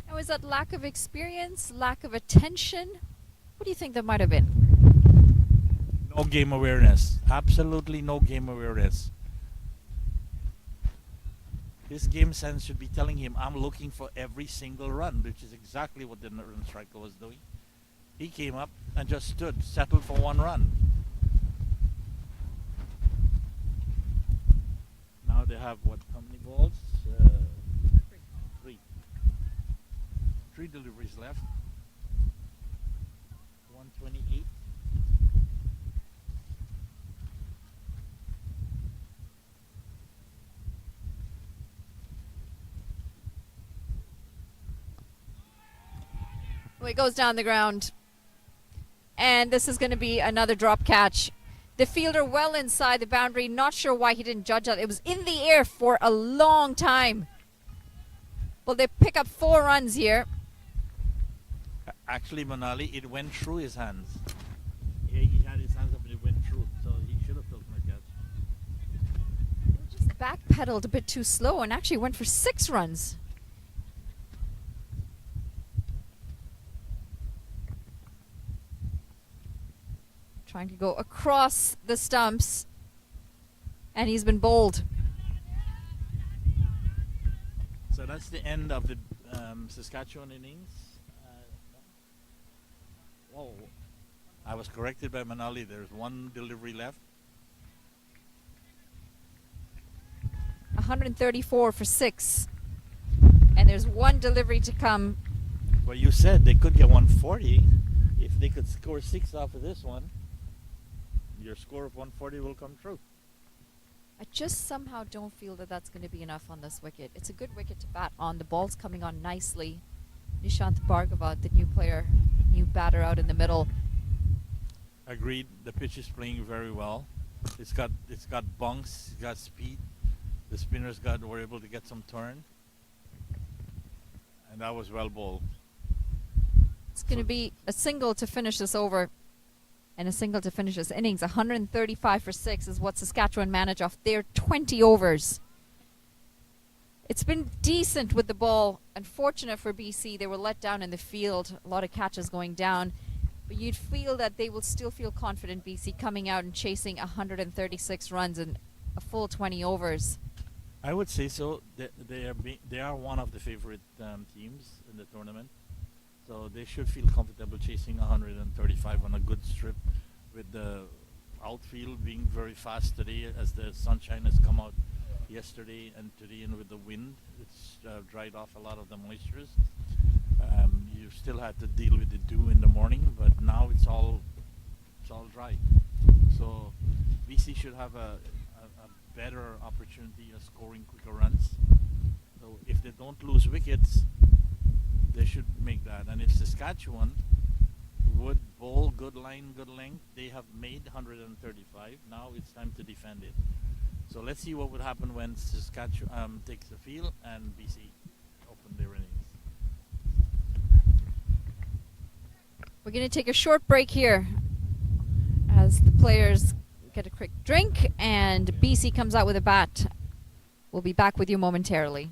Now, is that lack of experience, lack of attention? What do you think that might have been? No game awareness. Absolutely no game awareness. His game sense should be telling him, I'm looking for every single run, which is exactly what the run striker was doing. He came up and just stood, settled for one run. Now they have what, how many balls? Three. Three deliveries left. 128. Well, it goes down the ground. And this is going to be another drop catch. The fielder well inside the boundary. Not sure why he didn't judge that. It was in the air for a long time. Well, they pick up 4 runs here. Actually, Manali, it went through his hands. He had his hands up and it went through. So he should have taken a catch. They just backpedaled a bit too slow and actually went for 6 runs. Trying to go across the stumps. And he's been bowled. So that's the end of the Saskatchewan innings. Whoa. I was corrected by Manali. There's one delivery left. 134 for 6. And there's one delivery to come. Well, you said they could get 140. If they could score 6 off of this one, your score of 140 will come true. I just somehow don't feel that that's going to be enough on this wicket. It's a good wicket to bat on. The ball's coming on nicely. Nishant Bhargava, the new player, new batter out in the middle. Agreed. The pitch is playing very well. It's got bunks. It's got speed. The spinners were able to get some turn, and that was well bowled. It's going to be a single to finish this over, and a single to finish this innings. 135 for 6 is what Saskatchewan managed off their 20 overs. It's been decent with the ball. Unfortunate for BC, they were let down in the field. A lot of catches going down. But you'd feel that they will still feel confident, BC, coming out and chasing 136 runs in a full 20 overs. I would say so. They are one of the favorite teams in the tournament. So they should feel comfortable chasing 135 on a good strip, with the outfield being very fast today as the sunshine has come out yesterday and today, and with the wind, it's dried off a lot of the moistures. You still had to deal with the dew in the morning, but now it's all dry. So BC should have a better opportunity of scoring quicker runs. So if they don't lose wickets, they should make that. And if Saskatchewan would bowl good line, good length, they have made 135. Now it's time to defend it. So let's see what would happen when Saskatchewan takes the field and BC open their innings. We're going to take a short break here as the players get a quick drink and BC comes out with a bat. We'll be back with you momentarily.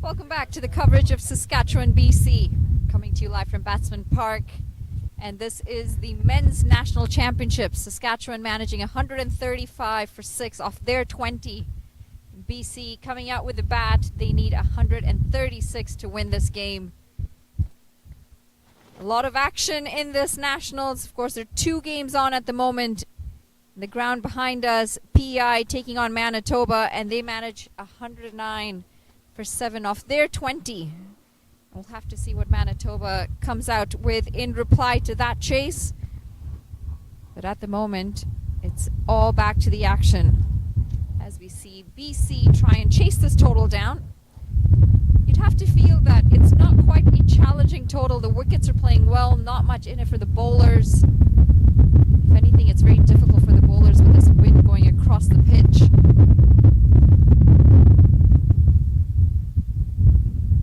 Welcome back to the coverage of Saskatchewan, BC, coming to you live from Batsman Park. And this is the Men's National Championship. Saskatchewan managing 135 for 6 off their 20. BC coming out with the bat. They need 136 to win this game. A lot of action in this Nationals. Of course, there are 2 games on at the moment. The ground behind us, PEI taking on Manitoba, and they manage 109 for 7 off their 20. We'll have to see what Manitoba comes out with in reply to that chase. But at the moment, it's all back to the action as we see BC try and chase this total down. You'd have to feel that it's not quite a challenging total. The wickets are playing well, not much in it for the bowlers. If anything, it's very difficult for the bowlers with this wind going across the pitch.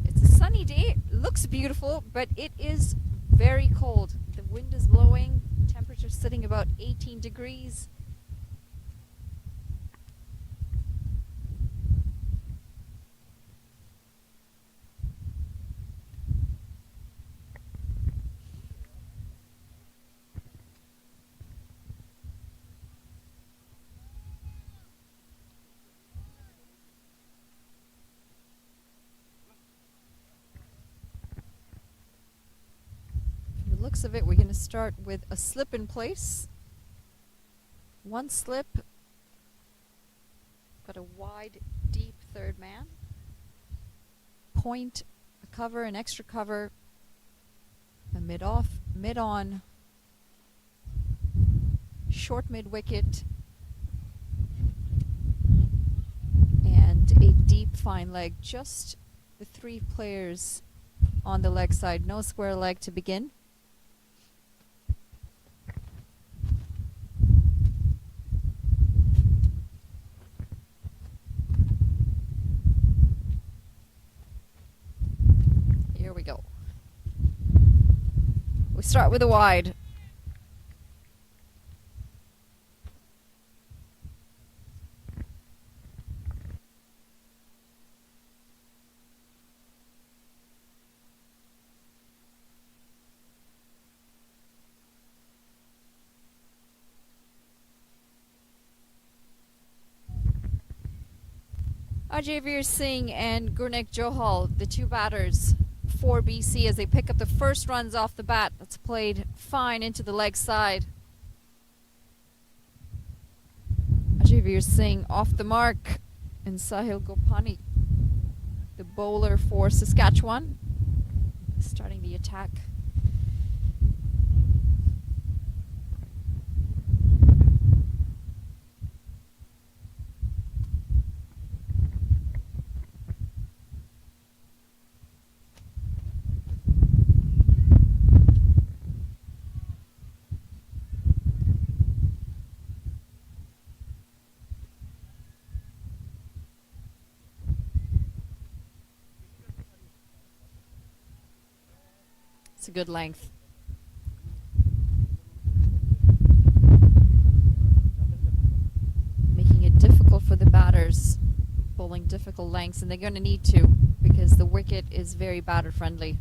It's a sunny day, looks beautiful, but it is very cold. The wind is blowing, temperature sitting about 18 degrees. Looks of it, we're going to start with a slip in place. 1 slip, got a wide, deep third man. Point, a cover, an extra cover, a mid off, mid on, short mid wicket, and a deep fine leg. Just the 3 players on the leg side, no square leg to begin. We go. We start with a wide. Ajay Singh and Gurneek Johal, the 2 batters for BC as they pick up the first runs off the bat. That's played fine into the leg side. Ajay Singh off the mark, and Sahil Gopani, the bowler for Saskatchewan, starting the attack. It's a good length. Making it difficult for the batters, bowling difficult lengths, and they're going to need to because the wicket is very batter friendly.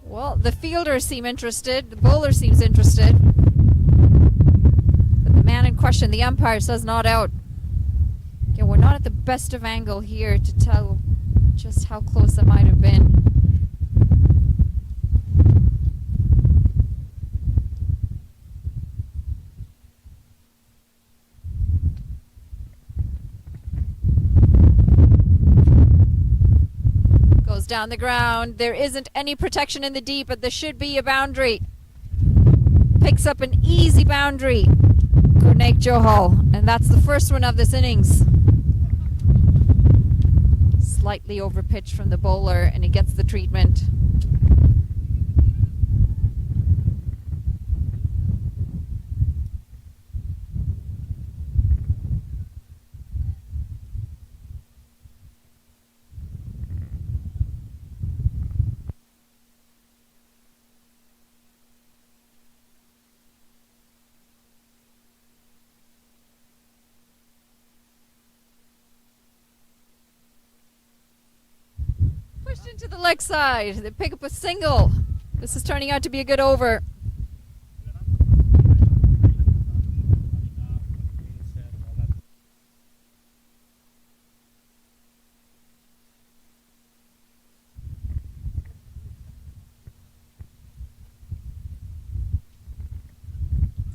Well, the fielders seem interested, the bowler seems interested. Man in question, the umpire says not out. Again, we're not at the best of angle here to tell just how close that might have been. Goes down the ground. There isn't any protection in the deep, but there should be a boundary. Picks up an easy boundary. Gurneek Johal, and that's the first one of this innings. Slightly over pitch from the bowler, and he gets the treatment. Pushed into the leg side. They pick up a single. This is turning out to be a good over.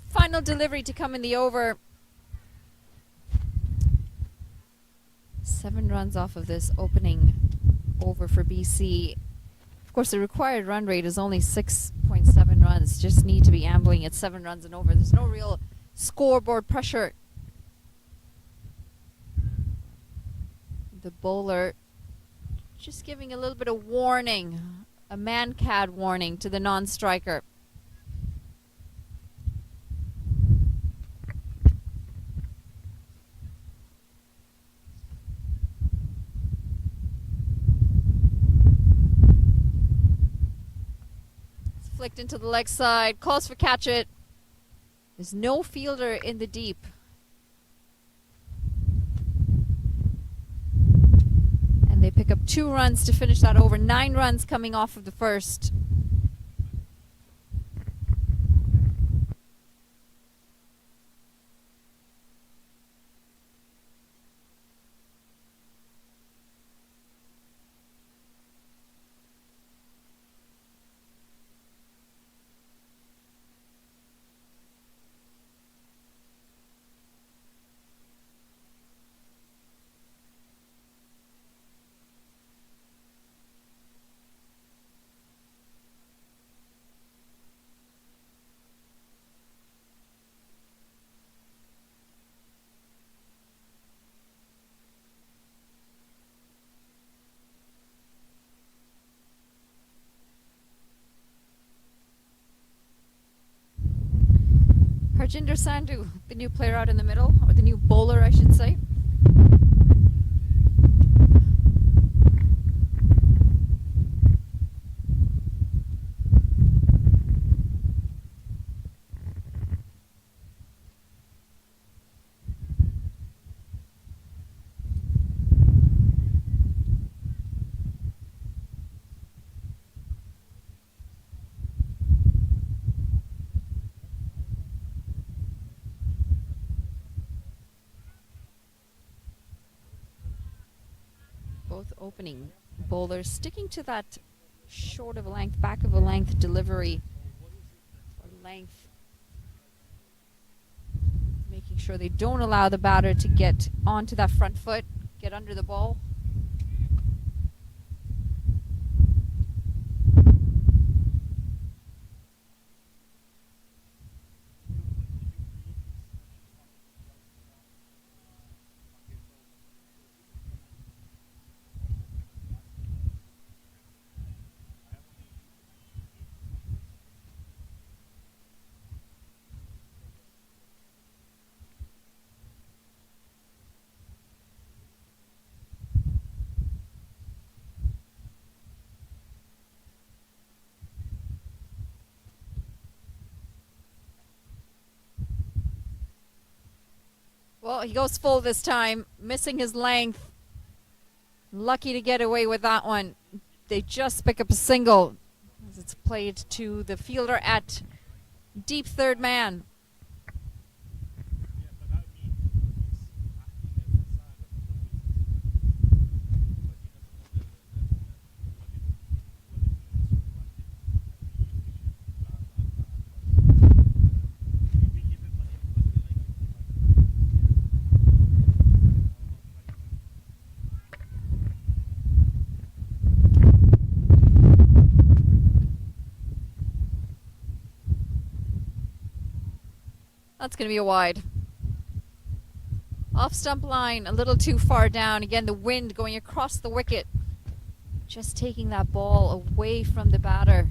Final delivery to come in the over. 7 runs off of this opening over for BC. Of course, the required run rate is only 6.7 runs. Just need to be ambling at 7 runs and over. There's no real scoreboard pressure. The bowler just giving a little bit of warning, a man-cad warning to the non-striker. Flicked into the leg side, calls for catch it. There's no fielder in the deep. And they pick up 2 runs to finish that over. 9 runs coming off of the first. Harjinder Sandhu, the new player out in the middle, or the new bowler, I should say. Both opening bowlers sticking to that short of a length, back of a length delivery, or length, making sure they don't allow the batter to get onto that front foot, get under the ball. Well, he goes full this time, missing his length. Lucky to get away with that one. They just pick up a single as it's played to the fielder at deep third man. That's going to be a wide. Off stump line, a little too far down. Again, the wind going across the wicket. Just taking that ball away from the batter.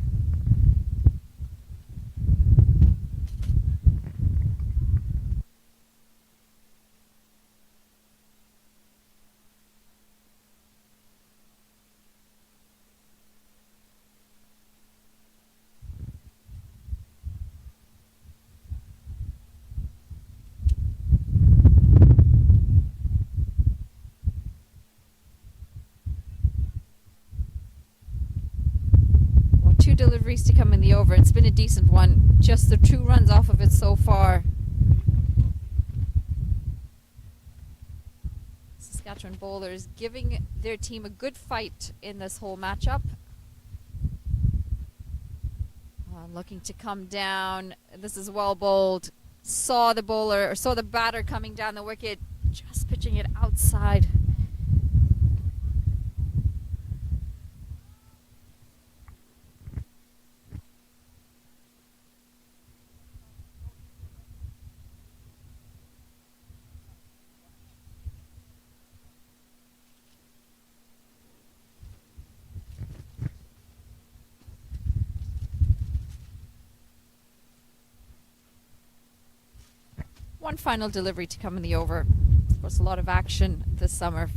deliveries to come in the over. It's been a decent one. Just the 2 runs off of it so far. Saskatchewan bowlers giving their team a good fight in this whole matchup. Looking to come down. This is well bowled. Saw the batter coming down the wicket, just pitching it outside. One final delivery to come in the over. Of course, a lot of action this summer,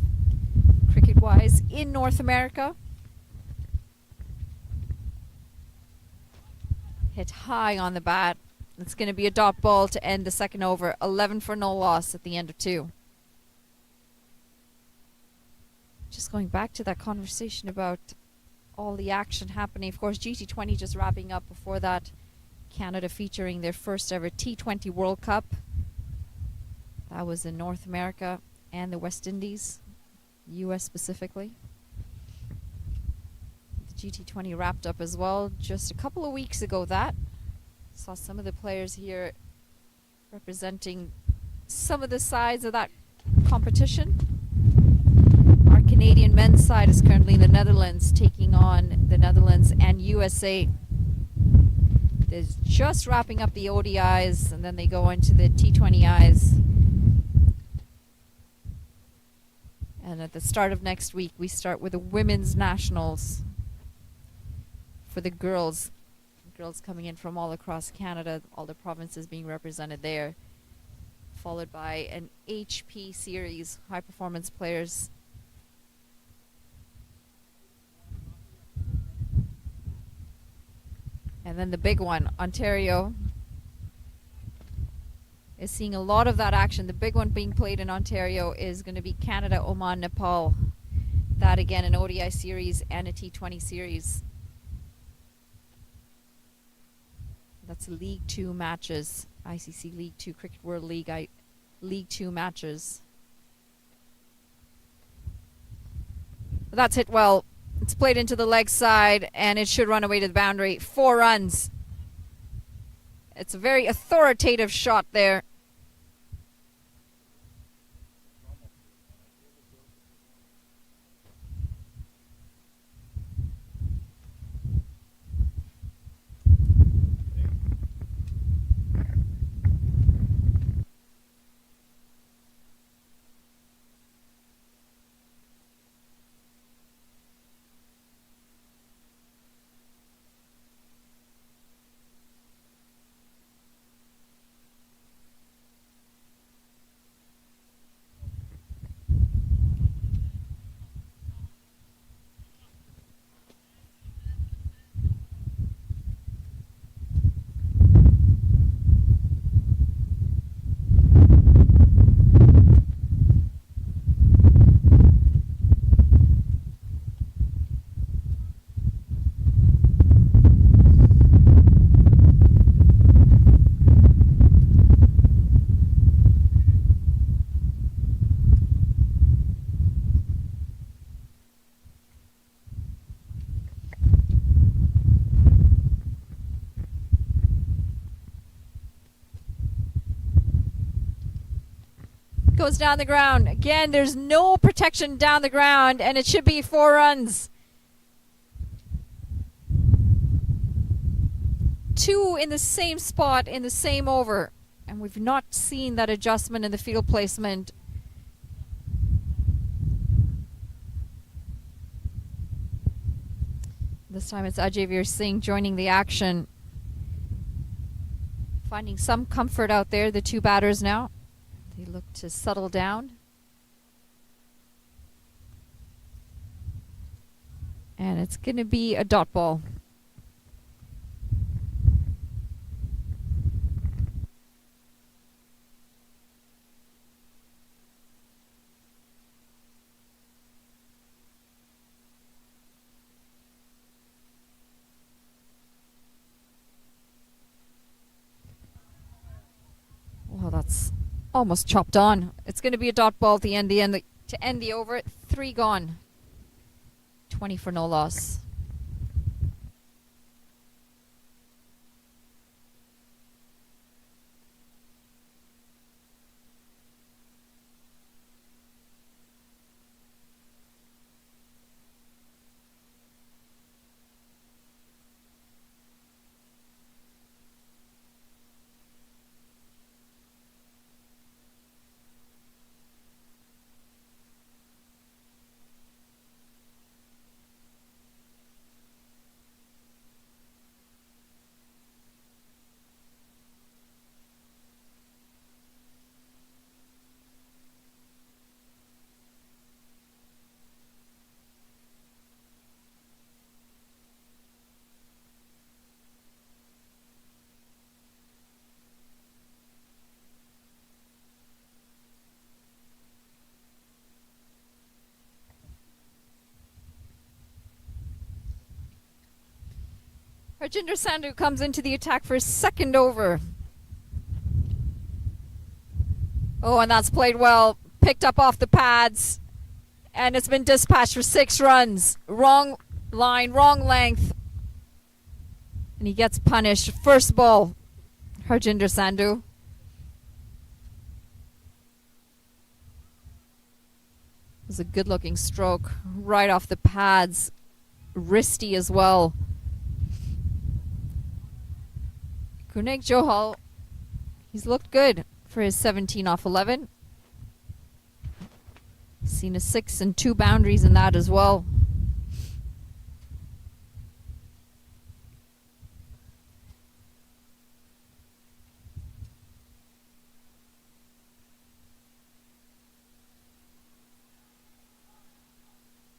cricket-wise, in North America. Hit high on the bat. It's going to be a dot ball to end the second over. 11 for no loss at the end of 2. Just going back to that conversation about all the action happening. Of course, GT20 just wrapping up before that. Canada featuring their first ever T20 World Cup. That was in North America and the West Indies, US specifically. The GT20 wrapped up as well just a couple of weeks ago. Saw some of the players here representing some of the sides of that competition. Our Canadian men's side is currently in the Netherlands, taking on the Netherlands and USA. They're just wrapping up the ODIs, and then they go into the T20Is. And at the start of next week, we start with the women's nationals for the girls. Girls coming in from all across Canada, all the provinces being represented there. Followed by an HP series, high performance players. And then the big one, Ontario, is seeing a lot of that action. The big one being played in Ontario is going to be Canada, Oman, Nepal. That again, an ODI series and a T20 series. That's League 2 matches. ICC League 2, Cricket World League, League 2 matches. That's hit well. It's played into the leg side, and it should run away to the boundary. 4 runs. It's a very authoritative shot there. Goes down the ground. Again, there's no protection down the ground, and it should be 4 runs. 2 in the same spot in the same over, and we've not seen that adjustment in the field placement. This time it's Ajay Singh joining the action, finding some comfort out there, the 2 batters now. They look to settle down. And it's going to be a dot ball. that's almost chopped on. It's going to be a dot ball to end the over. 3 gone. 20 for no loss. Harjinder Sandhu comes into the attack for his second over. Oh, and that's played well. Picked up off the pads. And it's been dispatched for 6 runs. Wrong line, wrong length. And he gets punished. First ball, Harjinder Sandhu. It was a good looking stroke. Right off the pads. Wristy as well. Gurneek Johal, he's looked good for his 17 off 11. Seen a 6 and 2 boundaries in that as well.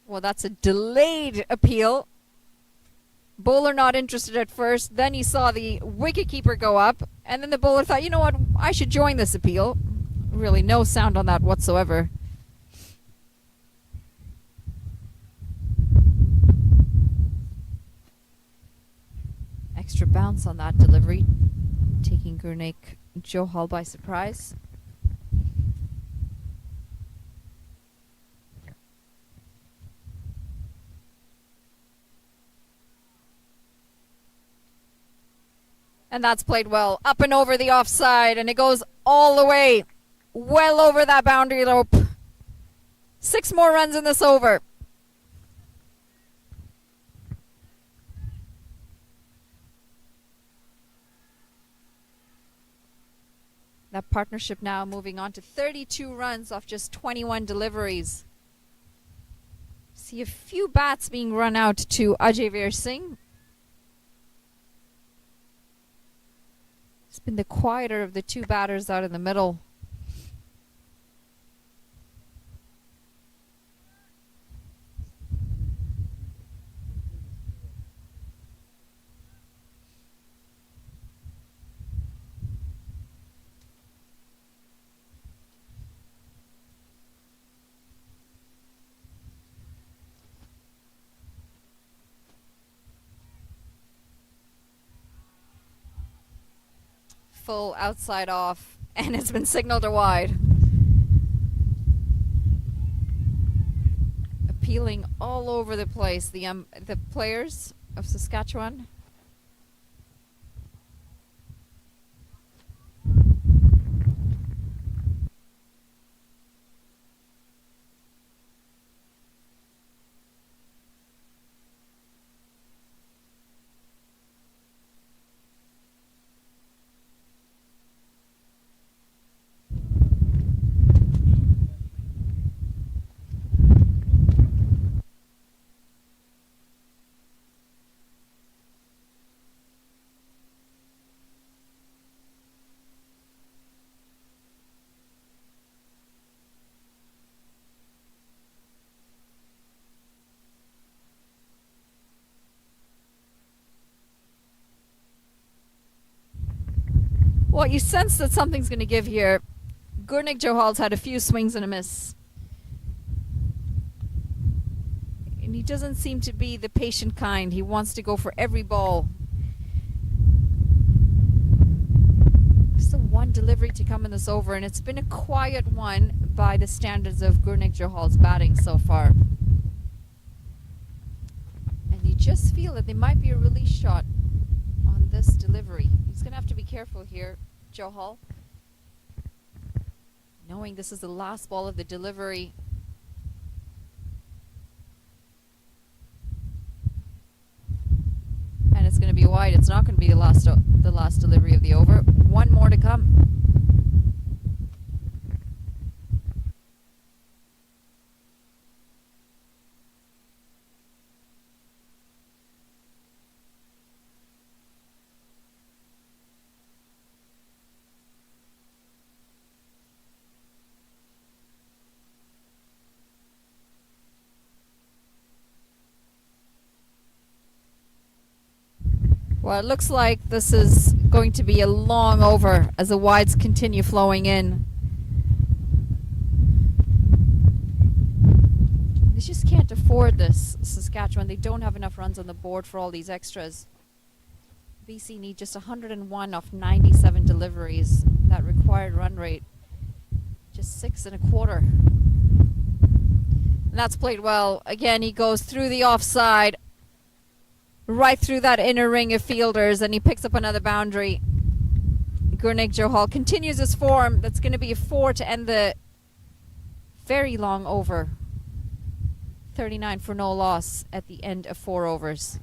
Well, that's a delayed appeal. Bowler not interested at first. Then he saw the wicketkeeper go up. And then the bowler thought, you know what, I should join this appeal. Really no sound on that whatsoever. Extra bounce on that delivery. Taking Gurneek Johal by surprise. And that's played well. Up and over the offside. And it goes all the way. Well over that boundary rope. 6 more runs in this over. That partnership now moving on to 32 runs off just 21 deliveries. See a few bats being run out to Ajay Veer Singh. It's been the quieter of the 2 batters out in the middle. Full outside off, and it's been signaled to wide. Appealing all over the place, the players of Saskatchewan. Well, you sense that something's going to give here. Gurneek Johal's had a few swings and a miss. And he doesn't seem to be the patient kind. He wants to go for every ball. Still 1 delivery to come in this over, and it's been a quiet one by the standards of Gurnik Johal's batting so far. And you just feel that there might be a release shot on this delivery. He's going to have to be careful here, Johal, knowing this is the last ball of the delivery. And it's going to be wide. It's not going to be the last delivery of the over. One more to come. Well, it looks like this is going to be a long over as the wides continue flowing in. They just can't afford this, Saskatchewan. They don't have enough runs on the board for all these extras. BC need just 101 off 97 deliveries. That required run rate, just 6 1/4. And that's played well. Again, he goes through the offside, right through that inner ring of fielders, and he picks up another boundary. Gurnik Johal continues his form. That's going to be a 4 to end the very long over. 39 for no loss at the end of 4 overs.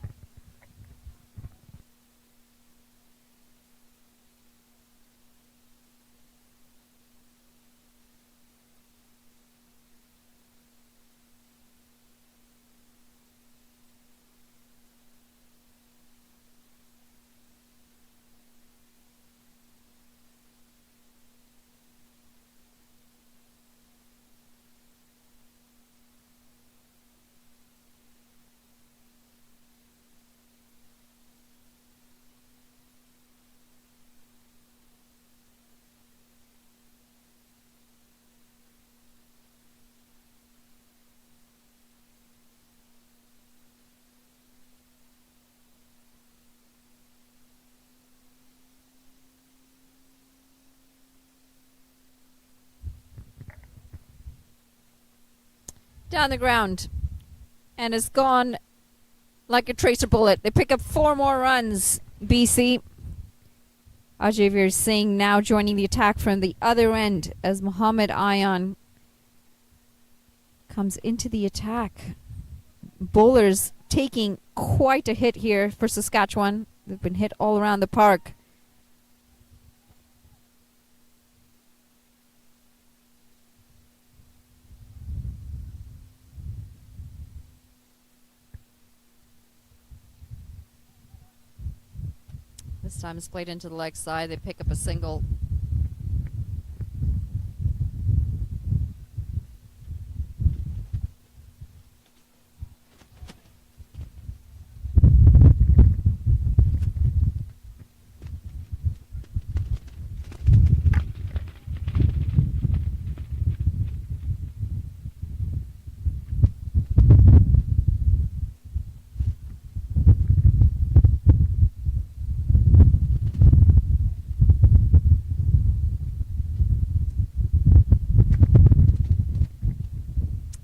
Down the ground, and is gone like a tracer bullet. They pick up 4 more runs, BC. Ajay Singh now joining the attack from the other end as Muhammad Ayan comes into the attack. Bowlers taking quite a hit here for Saskatchewan. They've been hit all around the park. This time it's played into the leg side. They pick up a single.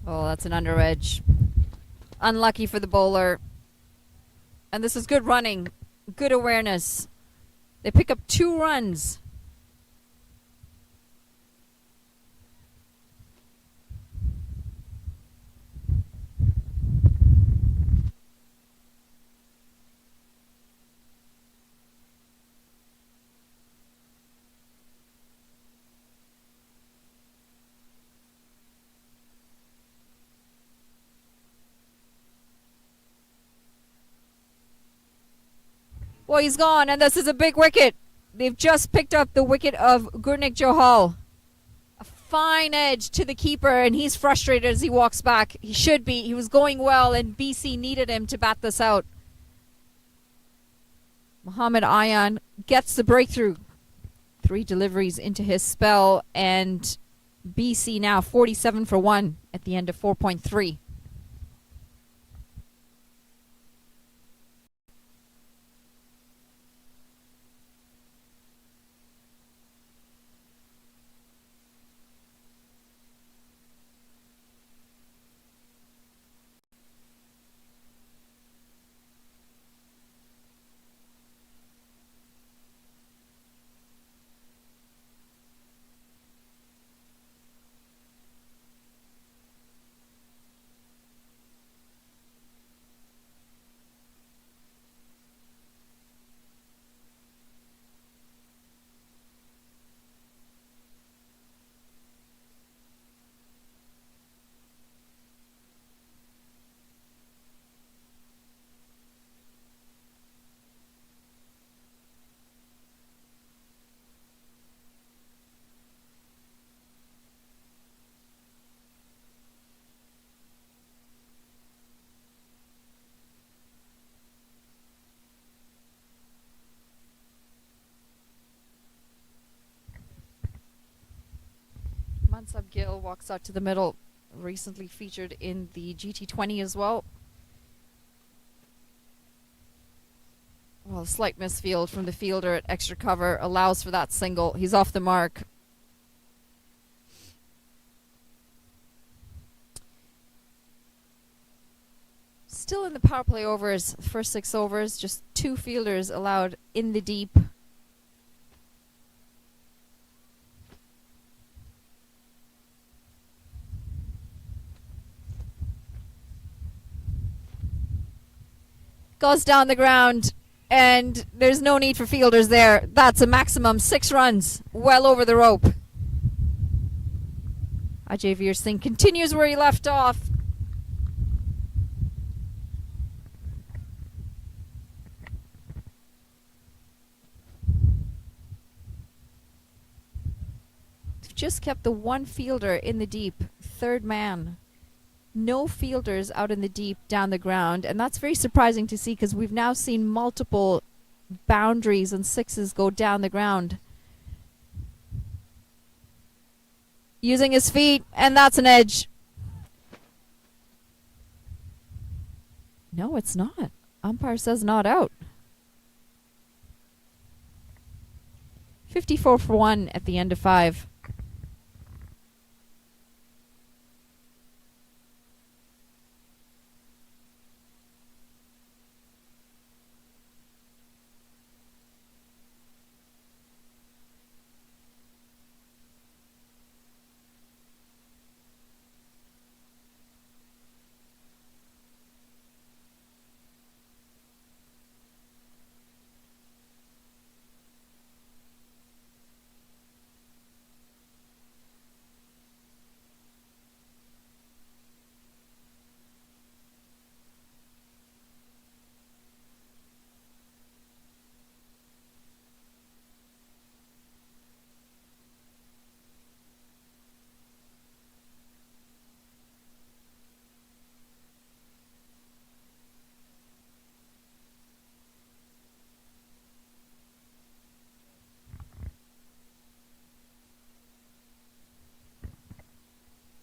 Oh, that's an under edge. Unlucky for the bowler. And this is good running, good awareness. They pick up 2 runs. Well, he's gone, and this is a big wicket. They've just picked up the wicket of Gurnik Johal. A fine edge to the keeper, and he's frustrated as he walks back. He should be. He was going well, and BC needed him to bat this out. Muhammad Ayan gets the breakthrough. 3 deliveries into his spell, and BC now 47 for 1 at the end of 4.3. Mansub Gill walks out to the middle, recently featured in the GT20 as well. Well, a slight misfield from the fielder at extra cover allows for that single. He's off the mark. Still in the power play overs, first 6 overs, just 2 fielders allowed in the deep. Goes down the ground, and there's no need for fielders there. That's a maximum 6 runs, well over the rope. Ajay Veer Singh continues where he left off. Just kept the one fielder in the deep, third man. No fielders out in the deep down the ground, and that's very surprising to see because we've now seen multiple boundaries and 6s go down the ground. Using his feet, and that's an edge. No, it's not. Umpire says not out. 54 for 1 at the end of 5.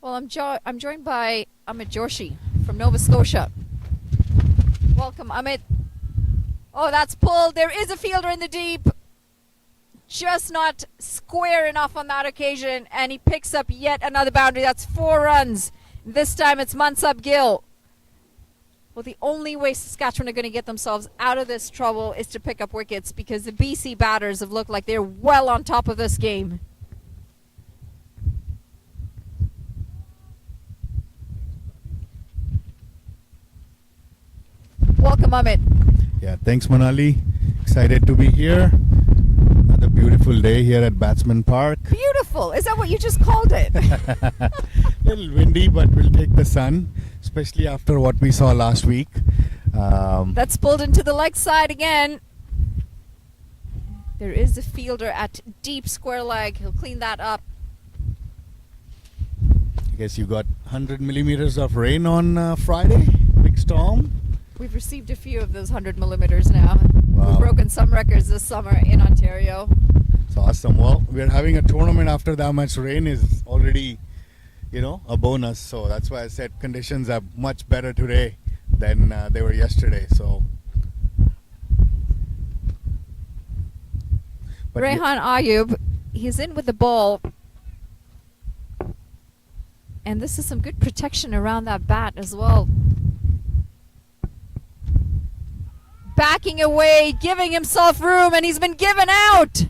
Well, I'm joined by Amit Joshi from Nova Scotia. Welcome, Amit. Oh, that's pulled. There is a fielder in the deep. Just not square enough on that occasion, and he picks up yet another boundary. That's 4 runs. This time it's Mansub Gill. Well, the only way Saskatchewan are going to get themselves out of this trouble is to pick up wickets because the BC batters have looked like they're well on top of this game. Welcome, Amit. Yeah, thanks, Manali. Excited to be here. Another beautiful day here at Batsman Park. Beautiful. Is that what you just called it? A little windy, but we'll take the sun, especially after what we saw last week. That's pulled into the leg side again. There is a fielder at deep square leg. He'll clean that up. I guess you got 100 millimeters of rain on Friday. Big storm. We've received a few of those 100 millimeters now. Wow. We've broken some records this summer in Ontario. It's awesome. Well, we're having a tournament after that much rain is already, a bonus. So that's why I said conditions are much better today than they were yesterday. So, but Rehan Ayub, he's in with the ball. And this is some good protection around that bat as well. Backing away, giving himself room, and he's been given out.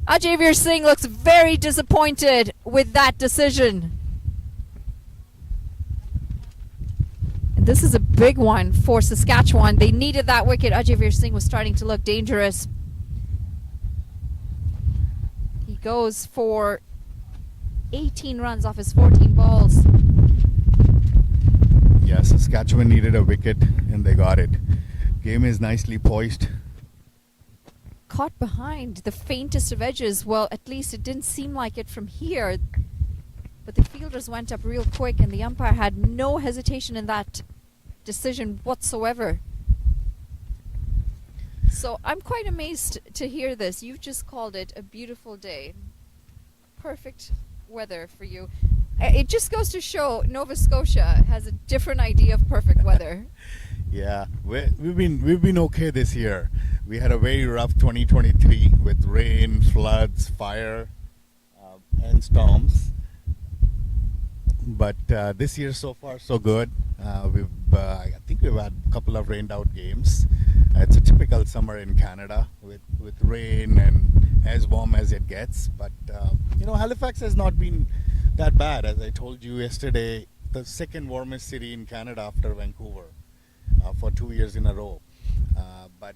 Ajay Veer Singh looks very disappointed with that decision. And this is a big one for Saskatchewan. They needed that wicket. Ajay Veer Singh was starting to look dangerous. He goes for 18 runs off his 14 balls. yeah, Saskatchewan needed a wicket and they got it. Game is nicely poised. Caught behind the faintest of edges. Well, at least it didn't seem like it from here. But the fielders went up real quick and the umpire had no hesitation in that decision whatsoever. So I'm quite amazed to hear this. You've just called it a beautiful day. perfect weather for you. It just goes to show Nova Scotia has a different idea of perfect weather. Yeah, we've been okay this year. We had a very rough 2023 with rain, floods, fire, and storms. But this year so far so good. I think we've had a couple of rained out games. It's a typical summer in Canada with rain and as warm as it gets. But Halifax has not been that bad. As I told you yesterday, the second warmest city in Canada after Vancouver for 2 years in a row. But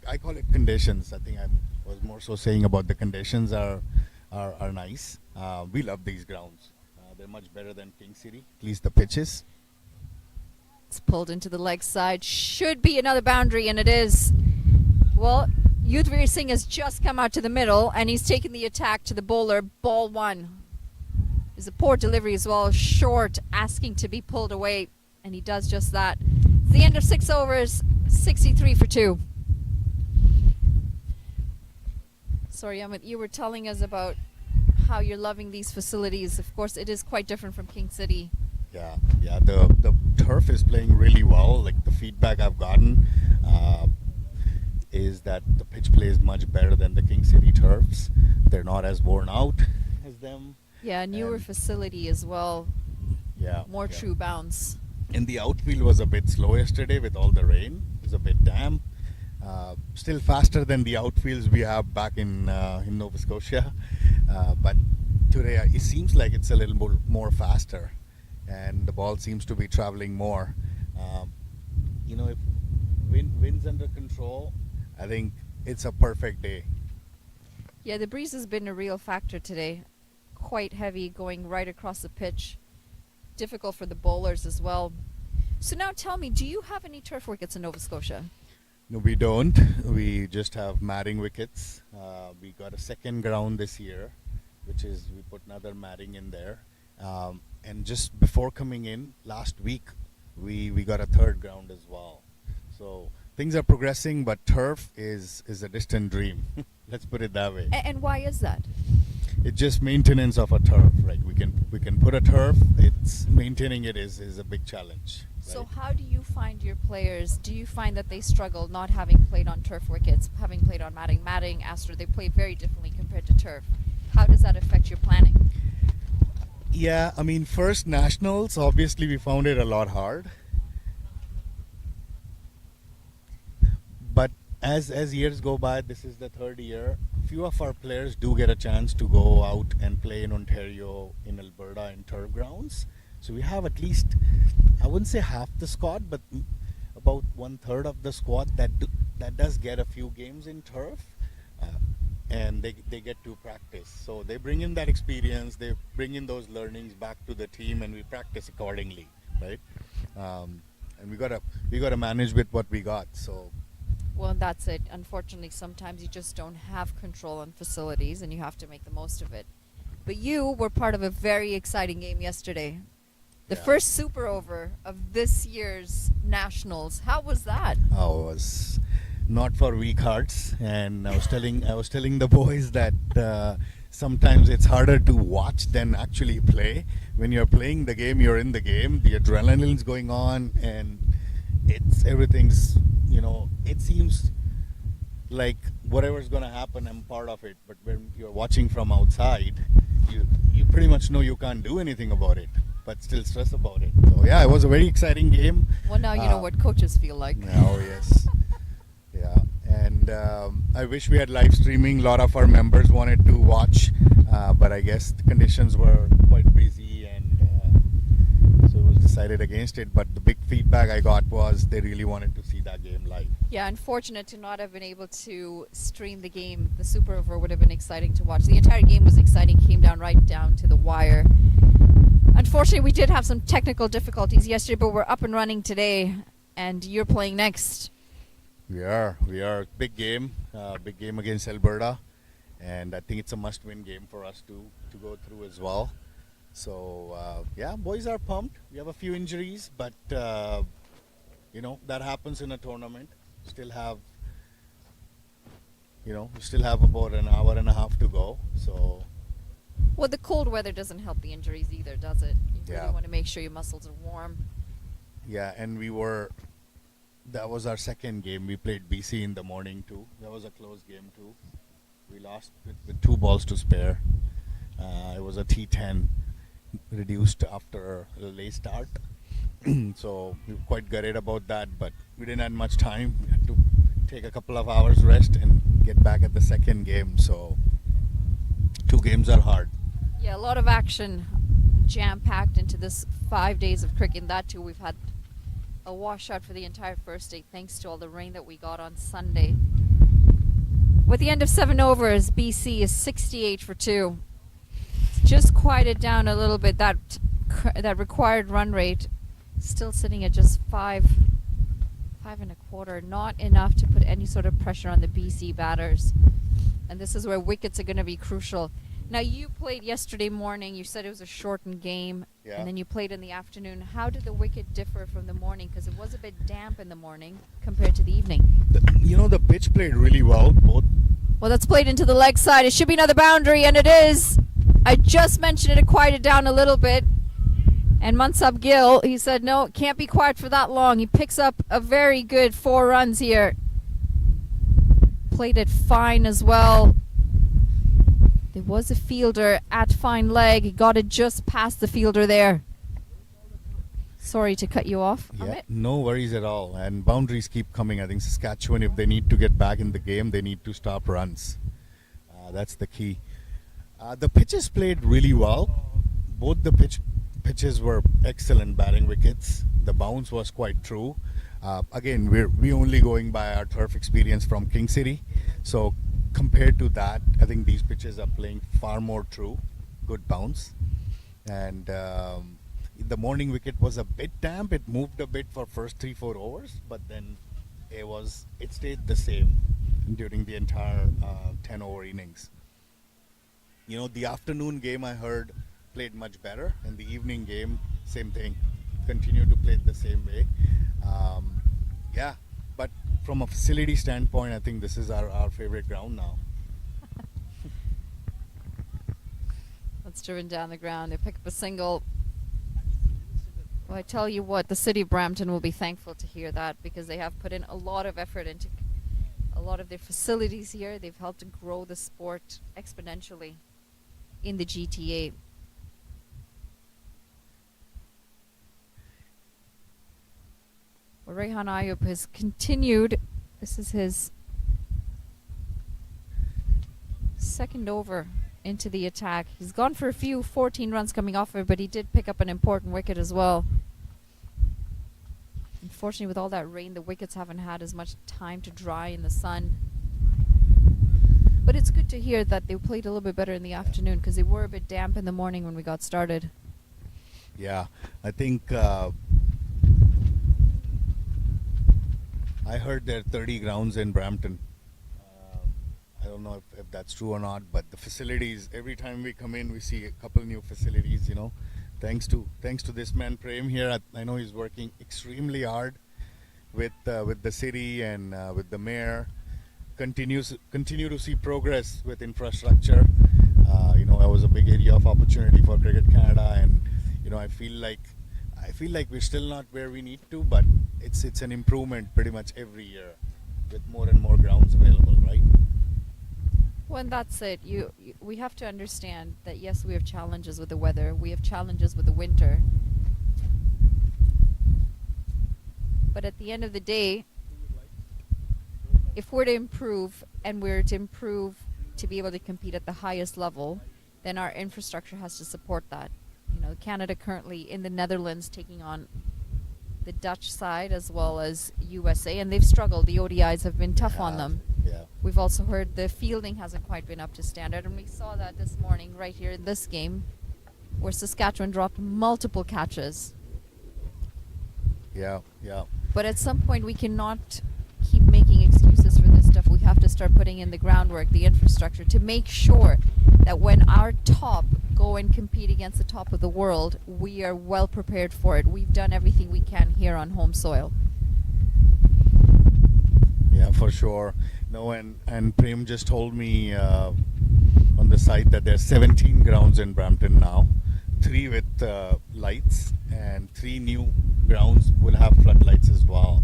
I call it conditions. I think I was more so saying about the conditions are nice. We love these grounds. They're much better than King City, at least the pitches. It's pulled into the leg side. Should be another boundary, and it is. Well, Yudhvir Singh has just come out to the middle, and he's taken the attack to the bowler. Ball one. Is a poor delivery as well. Short, asking to be pulled away, and he does just that. It's the end of 6 overs, 63 for 2. Sorry, Amit, you were telling us about how you're loving these facilities. Of course, it is quite different from King City. Yeah. The turf is playing really well. Like the feedback I've gotten is that the pitch plays much better than the King City turfs. They're not as worn out as them. Yeah, newer And- facility as well. Yeah. More yeah. true bounce. And the outfield was a bit slow yesterday with all the rain. It was a bit damp. Still faster than the outfields we have back in Nova Scotia. But today it seems like it's a little more faster. And the ball seems to be traveling more. If wind's under control, I think it's a perfect day. Yeah, the breeze has been a real factor today. Quite heavy, going right across the pitch. Difficult for the bowlers as well. So now tell me, do you have any turf wickets in Nova Scotia? No, we don't. We just have matting wickets. We got a second ground this year, which is we put another matting in there. And just before coming in last week, we got a third ground as well. So things are progressing, but turf is a distant dream. Let's put it that way. And why is that? It's just maintenance of a turf, right? We can put a turf. It's maintaining it is a big challenge. So right? how do you find your players? Do you find that they struggle not having played on turf wickets, having played on matting? Matting, Astor, they play very differently compared to turf. How does that affect your planning? Yeah, I mean, first nationals, obviously we found it a lot hard. But as years go by, this is the third year, few of our players do get a chance to go out and play in Ontario, in Alberta, in turf grounds. So we have at least, I wouldn't say half the squad, but about 1/3 of the squad that does get a few games in turf. And they get to practice. So they bring in that experience, they bring in those learnings back to the team, and we practice accordingly, right? And we gotta manage with what we got. So Well, that's it. Unfortunately, sometimes you just don't have control on facilities and you have to make the most of it. But you were part of a very exciting game yesterday. The Yeah. first super over of this year's Nationals. How was that? it was not for weak hearts, and I was telling the boys that sometimes it's harder to watch than actually play. When you're playing the game, you're in the game. The adrenaline's going on, and everything's it seems like whatever's going to happen, I'm part of it. But when you're watching from outside, you pretty much know you can't do anything about it, but still stress about it. So yeah, it was a very exciting game. Well, now you know what coaches feel like. Oh yes. Yeah, and I wish we had live streaming. A lot of our members wanted to watch, but I guess the conditions were quite breezy, and so it was decided against it. But the big feedback I got was they really wanted to see that game live. Yeah, unfortunate to not have been able to stream the game. The super over would have been exciting to watch. The entire game was exciting, came right down to the wire. Unfortunately, we did have some technical difficulties yesterday, but we're up and running today, and you're playing next. We are big game against Alberta, and I think it's a must-win game for us to go through as well. So yeah, boys are pumped. We have a few injuries, but that happens in a tournament. We still have about an hour and a half to go. So Well, the cold weather doesn't help the injuries either, does it? You really Yeah. want to make sure your muscles are warm. Yeah, and that was our second game. We played BC in the morning too. That was a close game too. We lost with 2 balls to spare. It was a T10 reduced after a late start. So we were quite gutted about that, but we didn't have much time. We had to take a couple of hours rest and get back at the second game. So 2 games are hard. Yeah, a lot of action jam-packed into this 5 days of cricket. That too, we've had a washout for the entire first day thanks to all the rain that we got on Sunday. With the end of 7 overs, BC is 68 for 2. It's just quieted down a little bit. That required run rate still sitting at just 5.25. Not enough to put any sort of pressure on the BC batters. And this is where wickets are going to be crucial. Now, you played yesterday morning. You said it was a shortened game. Yeah. And then you played in the afternoon. How did the wicket differ from the morning? Because it was a bit damp in the morning compared to the evening. The pitch played really well. Well, that's played into the leg side. It should be another boundary, and it is. I just mentioned it quieted down a little bit. And Mansab Gill, he said, no, it can't be quiet for that long. He picks up a very good 4 runs here. Played it fine as well. There was a fielder at fine leg. He got it just past the fielder there. Sorry to cut you off. Yeah, Amit? no worries at all. And boundaries keep coming. I think Saskatchewan, if they need to get back in the game, they need to stop runs. That's the key. The pitches played really well. Both the pitches were excellent batting wickets. The bounce was quite true. Again, we're only going by our turf experience from King City. So compared to that, I think these pitches are playing far more true. Good bounce. And the morning wicket was a bit damp. It moved a bit for first 3-4 overs, but then it stayed the same during the entire 10-over innings. The afternoon game I heard played much better, and the evening game, same thing, continued to play it the same way. Yeah, but from a facility standpoint, I think this is our favorite ground now. That's driven down the ground. They pick up a single. Well, I tell you what, the city of Brampton will be thankful to hear that, because they have put in a lot of effort into a lot of their facilities here. They've helped to grow the sport exponentially in the GTA. Well, Rehan Ayub has continued. This is his second over into the attack. He's gone for a few 14 runs coming off it, but he did pick up an important wicket as well. Unfortunately, with all that rain, the wickets haven't had as much time to dry in the sun. But it's good to hear that they played a little bit better in the afternoon, because they were a bit damp in the morning when we got started. Yeah, I think I heard there are 30 grounds in Brampton. I don't know if that's true or not, but the facilities, every time we come in, we see a couple new facilities, Thanks to this man Prem here. I know he's working extremely hard with the city and with the mayor. Continue to see progress with infrastructure. That was a big area of opportunity for Cricket Canada, and I feel like we're still not where we need to, but it's an improvement pretty much every year with more and more grounds available, right? Well, and that's it. We have to understand that, yes, we have challenges with the weather. We have challenges with the winter. But at the end of the day, if we're to improve, and we're to improve to be able to compete at the highest level, then our infrastructure has to support that. Canada currently in the Netherlands taking on the Dutch side as well as USA, and they've struggled. The ODIs have been tough on them. Yeah. We've also heard the fielding hasn't quite been up to standard, and we saw that this morning right here in this game, where Saskatchewan dropped multiple catches. Yeah. But at some point, we cannot keep making excuses for this stuff. We have to start putting in the groundwork, the infrastructure, to make sure that when our top go and compete against the top of the world, we are well prepared for it. We've done everything we can here on home soil. Yeah, for sure. No, and Prem just told me on the site that there's 17 grounds in Brampton now, 3 with lights, and 3 new grounds will have floodlights as well,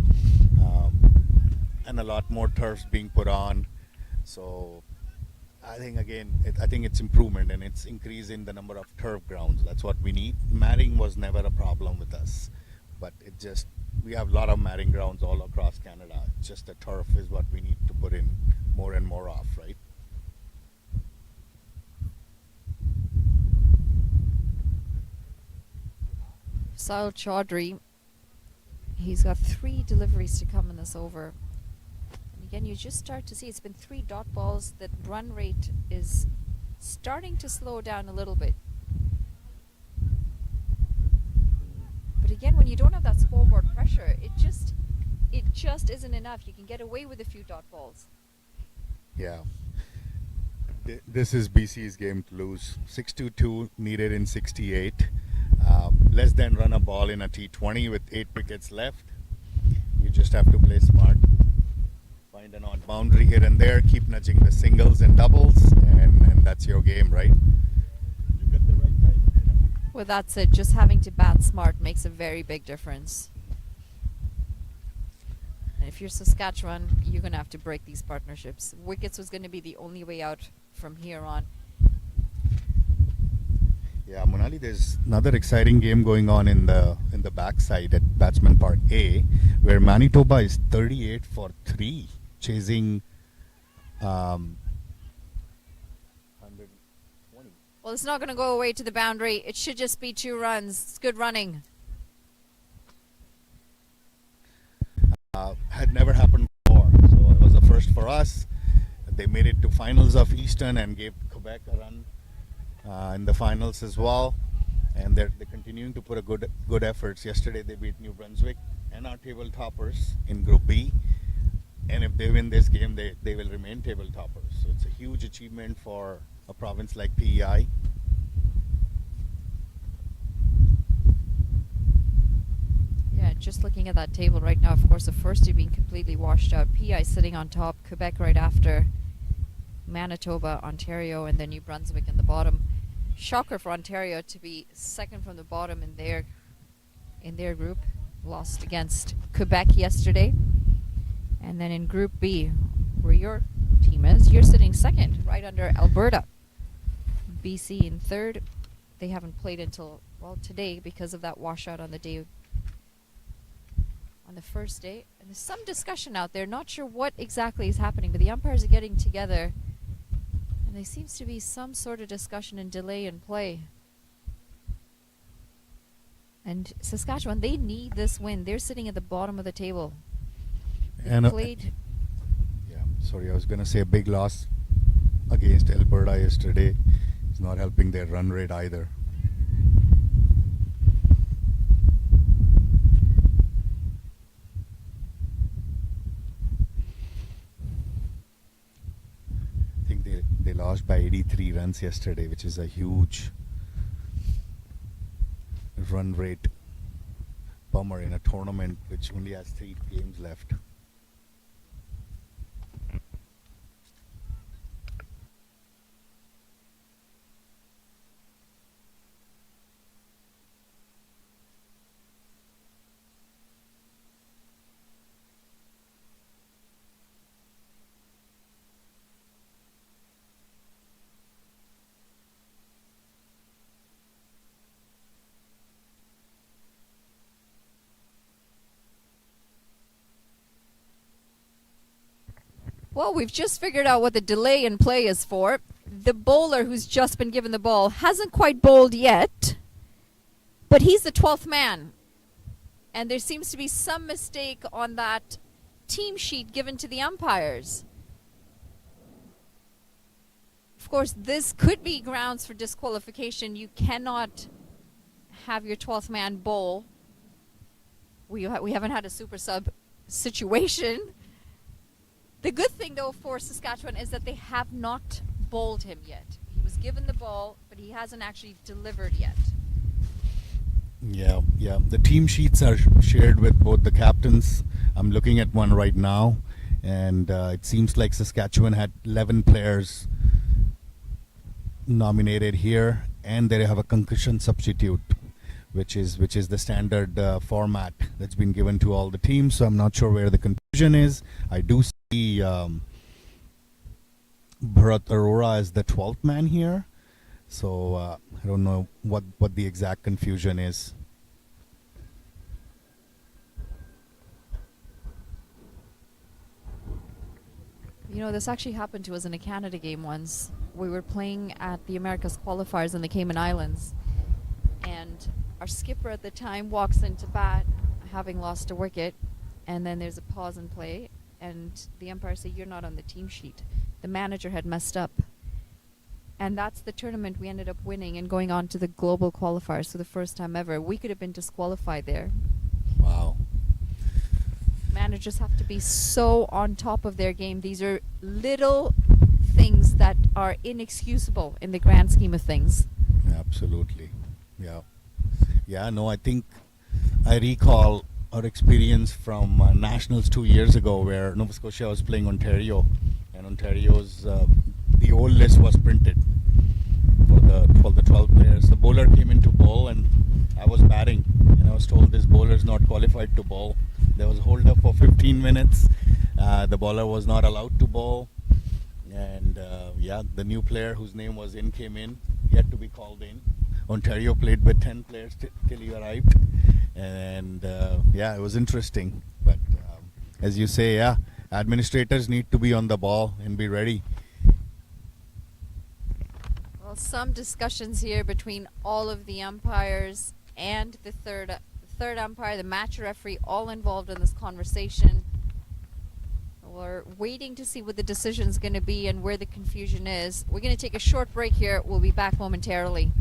and a lot more turfs being put on. So I think again, I think it's improvement, and it's increase in the number of turf grounds. That's what we need. Matting was never a problem with us, but it just, we have a lot of matting grounds all across Canada. It's just the turf is what we need to put in more and more of, right? Sahil Chaudhary, he's got 3 deliveries to come in this over. And again, you just start to see it's been 3 dot balls. That run rate is starting to slow down a little bit. But again, when you don't have that scoreboard pressure, it just isn't enough. You can get away with a few dot balls. Yeah. This is BC's game to lose. 6-2 needed in 68. Less than run a ball in a T20 with 8 wickets left. You just have to play smart. Find an odd boundary here and there. Keep nudging the singles and doubles, and that's your game, right? You get the right guy. Well, that's it. Just having to bat smart makes a very big difference. And if you're Saskatchewan, you're going to have to break these partnerships. Wickets was going to be the only way out from here on. Yeah, Monali, there's another exciting game going on in the backside at Batsman Park A, where Manitoba is 38 for 3, chasing 120. Well, it's not going to go away to the boundary. It should just be 2 runs. It's good running. Had never happened before, so it was a first for us. They made it to finals of Eastern and gave Quebec a run in the finals as well, and they're continuing to put a good efforts. Yesterday they beat New Brunswick and our table toppers in Group B, and if they win this game, they will remain table toppers. So it's a huge achievement for a province like PEI. Yeah, just looking at that table right now, of course, the first 2 being completely washed out. PEI sitting on top, Quebec right after, Manitoba, Ontario, and then New Brunswick in the bottom. Shocker for Ontario to be second from the bottom in their group. Lost against Quebec yesterday. And then in Group B, where your team is, you're sitting second, right under Alberta. BC in third. They haven't played until, well, today because of that washout on the first day. And there's some discussion out there, not sure what exactly is happening, but the umpires are getting together, and there seems to be some sort of discussion and delay in play. And Saskatchewan, they need this win. They're sitting at the bottom of the table. And played. Yeah, sorry, I was going to say a big loss against Alberta yesterday. It's not helping their run rate either. I think they lost by 83 runs yesterday, which is a huge run rate bummer in a tournament which only has 3 games left. Well, we've just figured out what the delay in play is for. The bowler who's just been given the ball hasn't quite bowled yet, but he's the 12th man. And there seems to be some mistake on that team sheet given to the umpires. Of course, this could be grounds for disqualification. You cannot have your 12th man bowl. We haven't had a super sub situation. The good thing, though, for Saskatchewan is that they have not bowled him yet. He was given the ball, but he hasn't actually delivered yet. Yeah. The team sheets are shared with both the captains. I'm looking at one right now, and it seems like Saskatchewan had 11 players nominated here, and they have a concussion substitute, which is the standard format that's been given to all the teams. So I'm not sure where the confusion is. I do see Bharat Arora as the 12th man here, so I don't know what the exact confusion is. You know, this actually happened to us in a Canada game once. We were playing at the Americas qualifiers in the Cayman Islands, and our skipper at the time walks into bat, having lost a wicket, and then there's a pause in play, and the umpire said, "You're not on the team sheet." The manager had messed up. And that's the tournament we ended up winning and going on to the global qualifiers for the first time ever. We could have been disqualified there. Wow. Managers have to be so on top of their game. These are little things that are inexcusable in the grand scheme of things. Absolutely. Yeah, no, I think I recall our experience from Nationals 2 years ago, where Nova Scotia was playing Ontario, and Ontario's the old list was printed for the 12 players. The bowler came in to bowl, and I was batting, and I was told this bowler is not qualified to bowl. There was a hold up for 15 minutes. The bowler was not allowed to bowl, and the new player whose name was in came in. He had to be called in. Ontario played with 10 players till he arrived, and it was interesting. But as you say, administrators need to be on the ball and be ready. Well, some discussions here between all of the umpires and the third umpire, the match referee, all involved in this conversation. We're waiting to see what the decision's going to be and where the confusion is. We're going to take a short break here. We'll be back momentarily.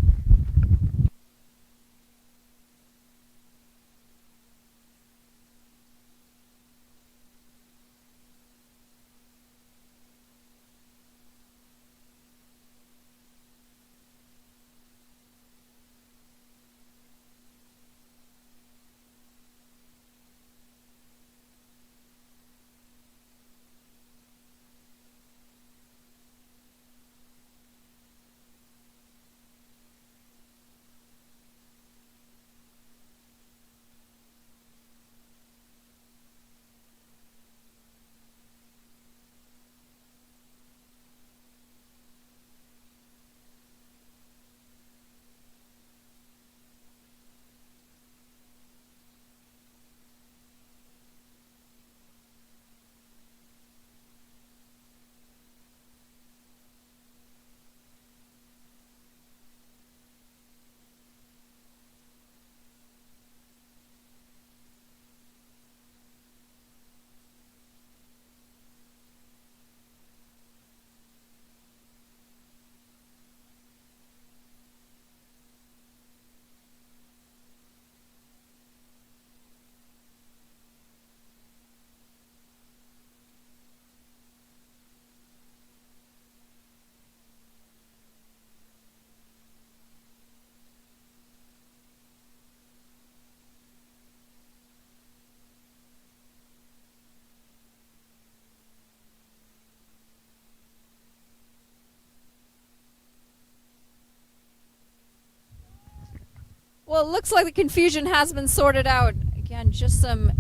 Well, it looks like the confusion has been sorted out. Again, just some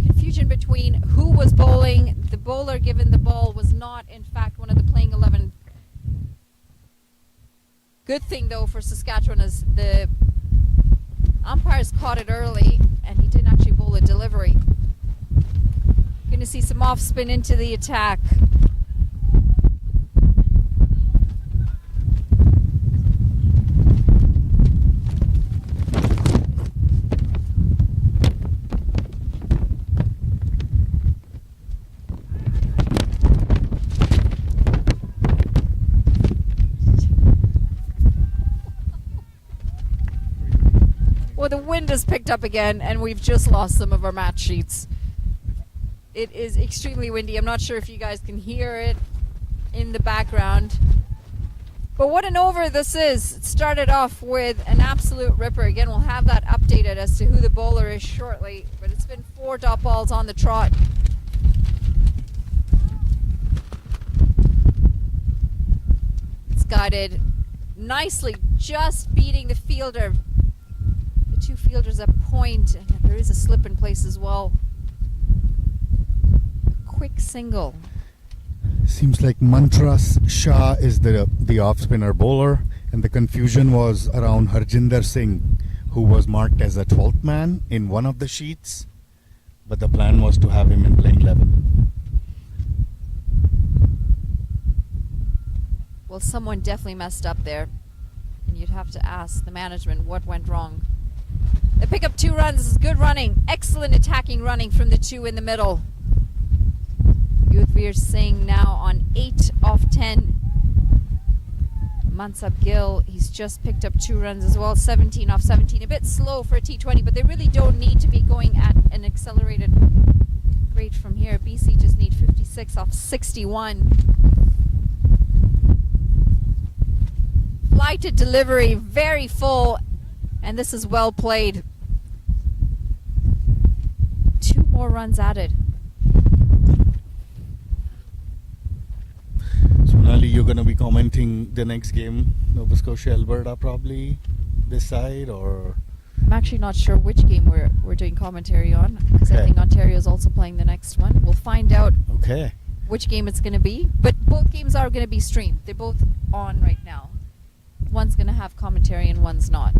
confusion between who was bowling. The bowler given the ball was not, in fact, one of the playing 11. Good thing, though, for Saskatchewan is the umpires caught it early, and he didn't actually bowl a delivery. Going to see some off spin into the attack. Well, the wind has picked up again, and we've just lost some of our match sheets. It is extremely windy. I'm not sure if you guys can hear it in the background. But what an over this is. It started off with an absolute ripper. Again, we'll have that updated as to who the bowler is shortly. But it's been 4 dot balls on the trot. misguided. Nicely just beating the fielder. The two fielders at point. And there is a slip in place as well. A quick single. Seems like Mantras Shah is the off-spinner bowler, and the confusion was around Harjinder Singh, who was marked as a 12th man in one of the sheets, but the plan was to have him in playing 11. Well, someone definitely messed up there, and you'd have to ask the management what went wrong. They pick up 2 runs. This is good running. Excellent attacking running from the 2 in the middle. Yudhvir Singh now on 8 off 10. Mansab Gill, he's just picked up 2 runs as well, 17 off 17. A bit slow for a T20, but they really don't need to be going at an accelerated rate from here. BC just need 56 off 61. Flighted delivery, very full, and this is well played. 2 more runs added. Sonali, you're going to be commenting the next game, Nova Scotia, Alberta, probably this side, or? I'm actually not sure which game we're doing commentary on, because I Okay. think Ontario is also playing the next one. We'll find out Okay. which game it's going to be, but both games are going to be streamed. They're both on right now. One's going to have commentary and one's not.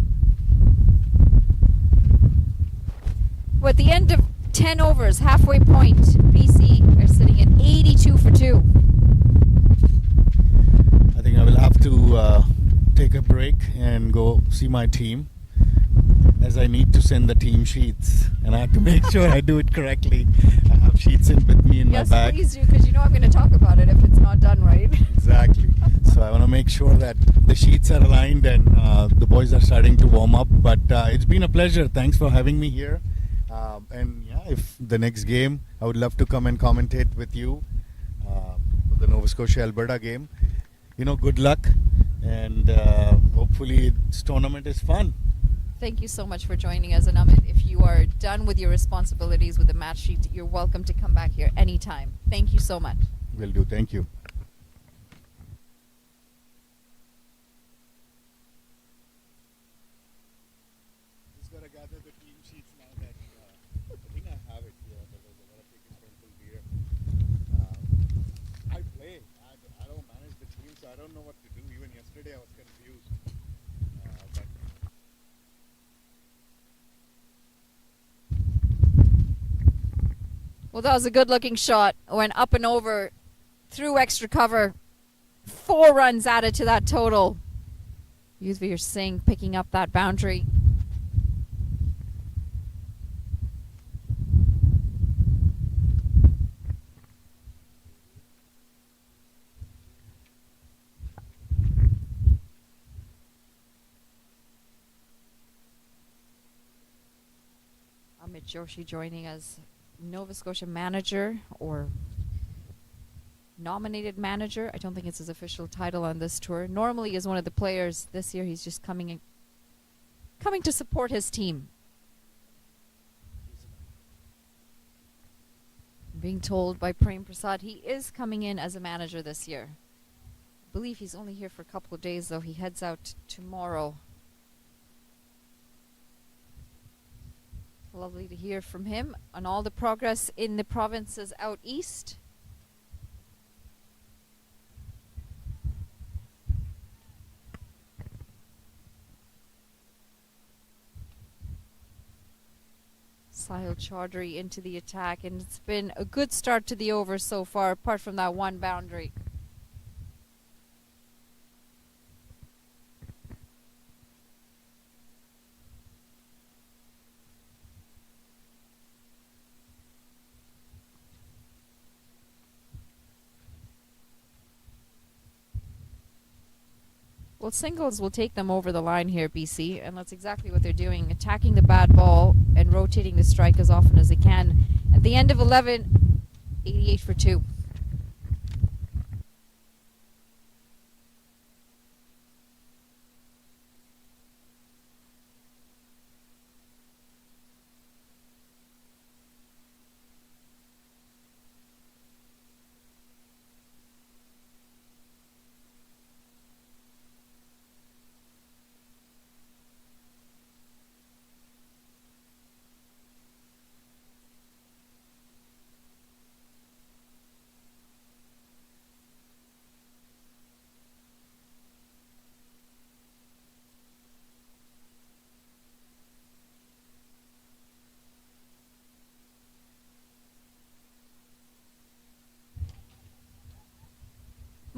Well, at the end of 10 overs, halfway point, BC are sitting at 82 for 2. I think I will have to take a break and go see my team, as I need to send the team sheets, and I have to make sure I do it correctly. I have sheets in with me in Yes, my bag. please do, because you know I'm going to talk about it if it's not done right. Exactly. So I want to make sure that the sheets are aligned and the boys are starting to warm up. But it's been a pleasure. Thanks for having me here. And yeah, if the next game, I would love to come and commentate with you for the Nova Scotia Alberta game. You know, good luck, and hopefully this tournament is fun. Thank you so much for joining us, and Amit, if you are done with your responsibilities with the match sheet, you're welcome to come back here anytime. Thank you so much. Will do. Thank you. Just gotta gather the team sheets now that I think I have it here, but there's a lot of tickets for full beer. I play. I don't manage the team, so I don't know what to do. Even yesterday I was confused. But Well, that was a good-looking shot. Went up and over, through extra cover. 4 runs added to that total. Yudhvir Singh picking up that boundary. Amit Joshi joining as Nova Scotia manager, or nominated manager. I don't think it's his official title on this tour. Normally is one of the players. This year he's just coming to support his team. Being told by Prem Prasad he is coming in as a manager this year. I believe he's only here for a couple of days, though. He heads out tomorrow. Lovely to hear from him on all the progress in the provinces out east. Sahil Chaudhary into the attack, and it's been a good start to the over so far, apart from that one boundary. Well, singles will take them over the line here, BC, and that's exactly what they're doing, attacking the bad ball and rotating the strike as often as they can. At the end of 11, 88 for 2.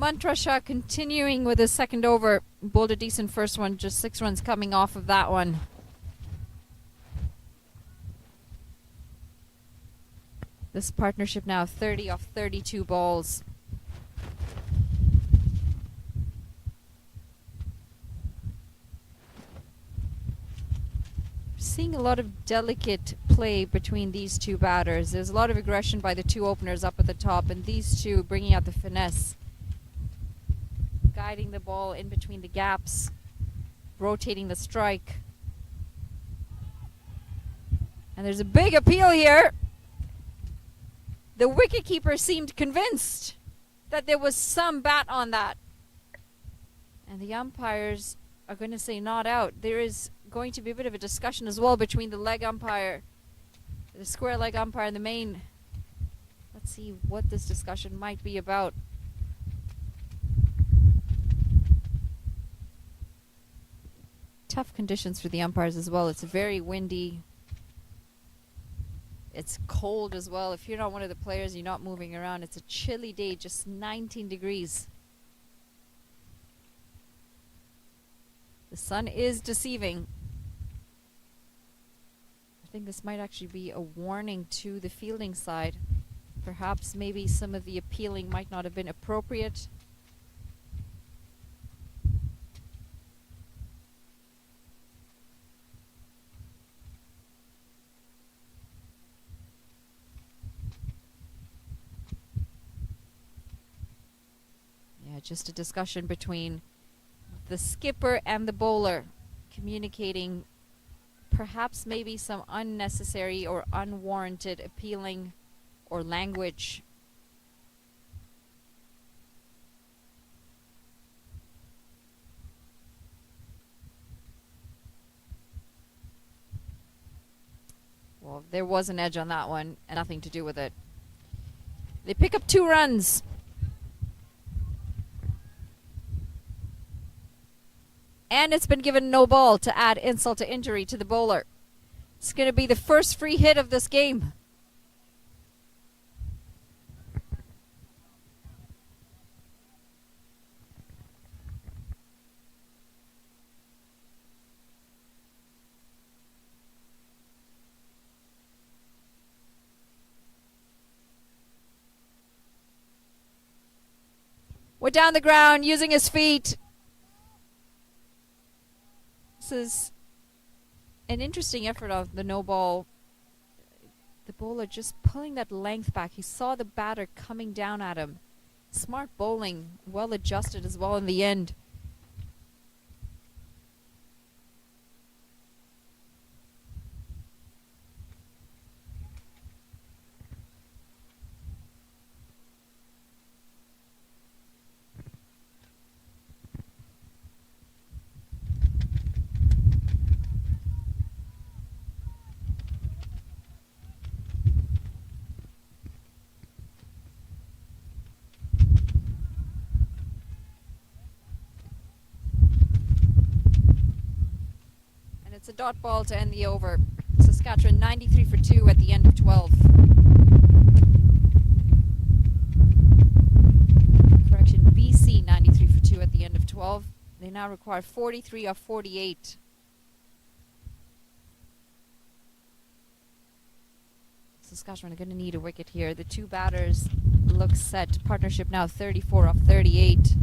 Mantra Shah continuing with his second over. Bowled a decent first one, just 6 runs coming off of that one. This partnership now 30 off 32 balls. Seeing a lot of delicate play between these two batters. There's a lot of aggression by the two openers up at the top, and these two bringing out the finesse, guiding the ball in between the gaps, rotating the strike. And there's a big appeal here. The wicketkeeper seemed convinced that there was some bat on that, and the umpires are going to say not out. There is going to be a bit of a discussion as well between the leg umpire, the square leg umpire, and the main. Let's see what this discussion might be about. Tough conditions for the umpires as well. It's very windy. It's cold as well. If you're not one of the players, you're not moving around. It's a chilly day, just 19 degrees. The sun is deceiving. I think this might actually be a warning to the fielding side. Perhaps maybe some of the appealing might not have been appropriate. Yeah, just a discussion between the skipper and the bowler, communicating perhaps maybe some unnecessary or unwarranted appealing or language. Well, there was an edge on that one and nothing to do with it. They pick up 2 runs. And it's been given no ball to add insult to injury to the bowler. It's going to be the first free hit of this game. We're down the ground using his feet. This is an interesting effort of the no ball. The bowler just pulling that length back. He saw the batter coming down at him. Smart bowling, well adjusted as well in the end. It's a dot ball to end the over. Saskatchewan 93 for 2 at the end of 12. Correction, BC 93 for 2 at the end of 12. They now require 43 off 48. Saskatchewan are going to need a wicket here. The two batters look set. Partnership now 34 off 38.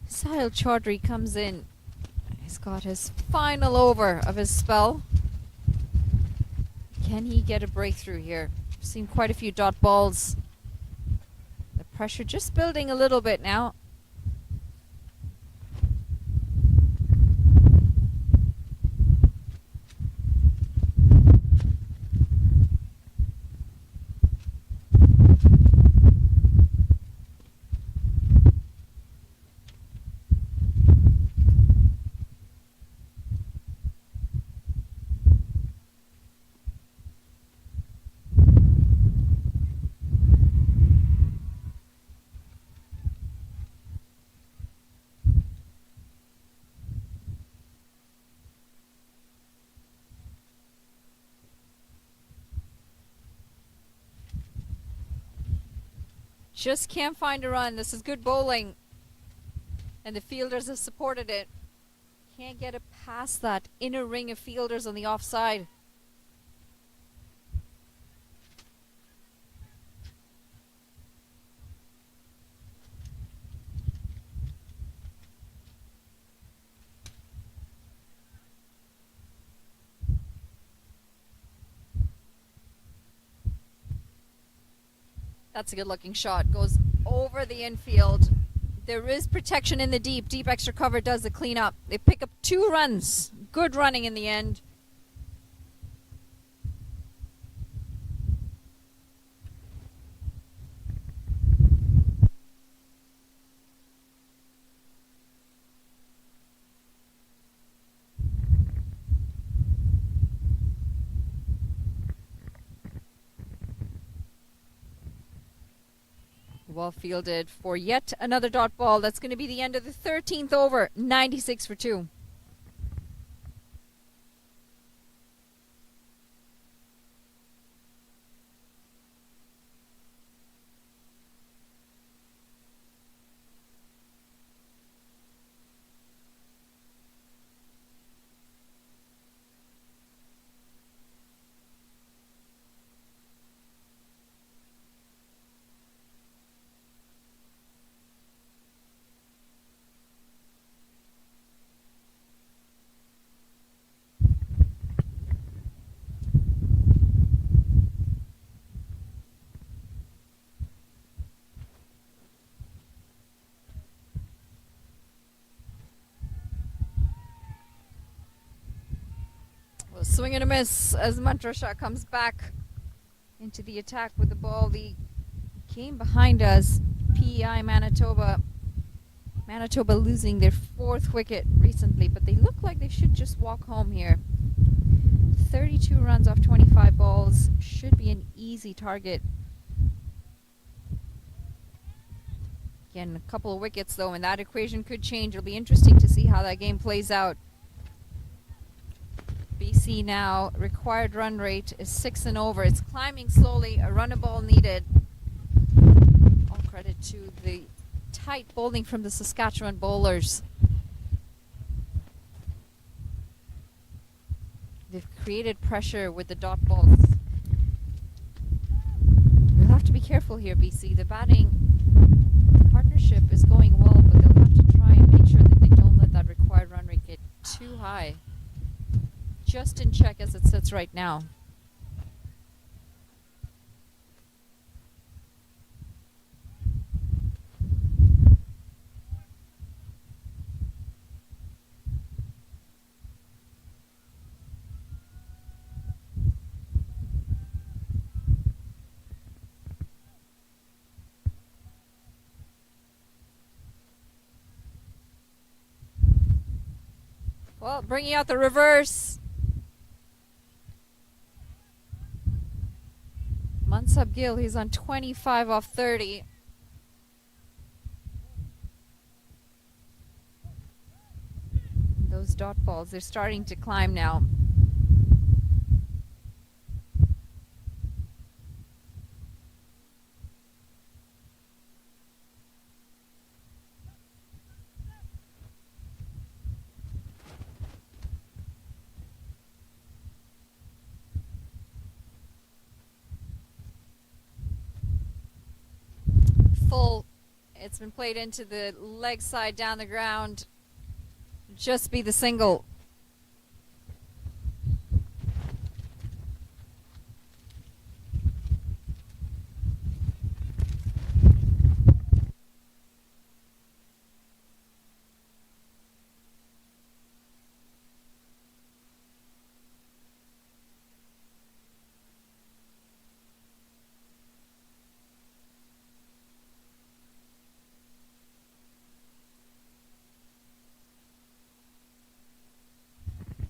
Sahil Chaudhary comes in. He's got his final over of his spell. Can he get a breakthrough here? We've seen quite a few dot balls. The pressure just building a little bit now. Just can't find a run. This is good bowling. And the fielders have supported it. Can't get it past that inner ring of fielders on the offside. That's a good looking shot. Goes over the infield. There is protection in the deep. Deep extra cover does the cleanup. They pick up 2 runs. Good running in the end. Well fielded for yet another dot ball. That's going to be the end of the 13th over. 96 for 2. Swing and a miss as Mantra Shah comes back into the attack with the ball. The game behind us, PEI Manitoba. Manitoba losing their 4th wicket recently, but they look like they should just walk home here. 32 runs off 25 balls should be an easy target. Again, a couple of wickets though, and that equation could change. It'll be interesting to see how that game plays out. BC now, required run rate is 6 and over. It's climbing slowly, a run a ball needed. All credit to the tight bowling from the Saskatchewan bowlers. They've created pressure with the dot balls. We'll have to be careful here, BC. The batting partnership is going well, but they'll have to try and make sure that they don't let that required run rate get too high. Just in check as it sits right now. Well, bringing out the reverse. Mansab Gill, he's on 25 off 30. Those dot balls, they're starting to climb now. Full. It's been played into the leg side down the ground. Just be the single.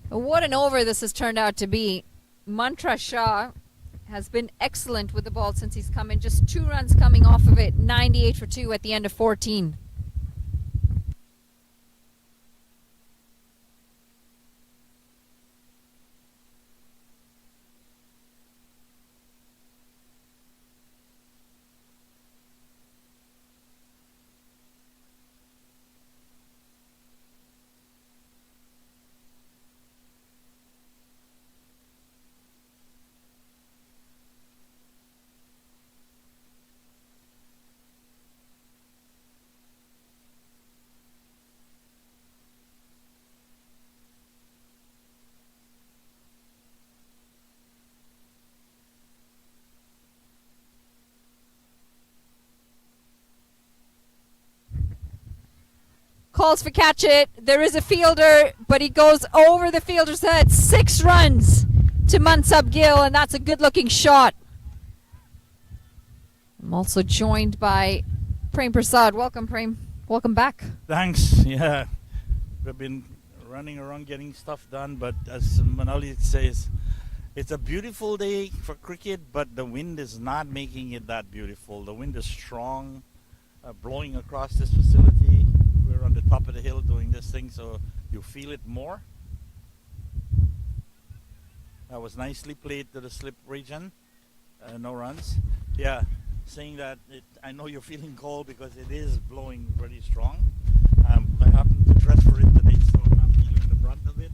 What an over this has turned out to be. Mantra Shah has been excellent with the ball since he's come in. Just 2 runs coming off of it. 98 for 2 at the end of 14. calls for catch it. There is a fielder, but he goes over the fielder's head. 6 runs to Mansab Gill, and that's a good-looking shot. I'm also joined by Prem Prasad. Welcome, Prem. Welcome back. Thanks. Yeah, we've been running around getting stuff done, but as Manali says, it's a beautiful day for cricket, but the wind is not making it that beautiful. The wind is strong, blowing across this facility. We're on the top of the hill doing this thing, so you feel it more. That was nicely played to the slip region. No runs. Yeah, saying that I know you're feeling cold because it is blowing pretty strong. I happen to dress for it today, so I'm not feeling the brunt of it.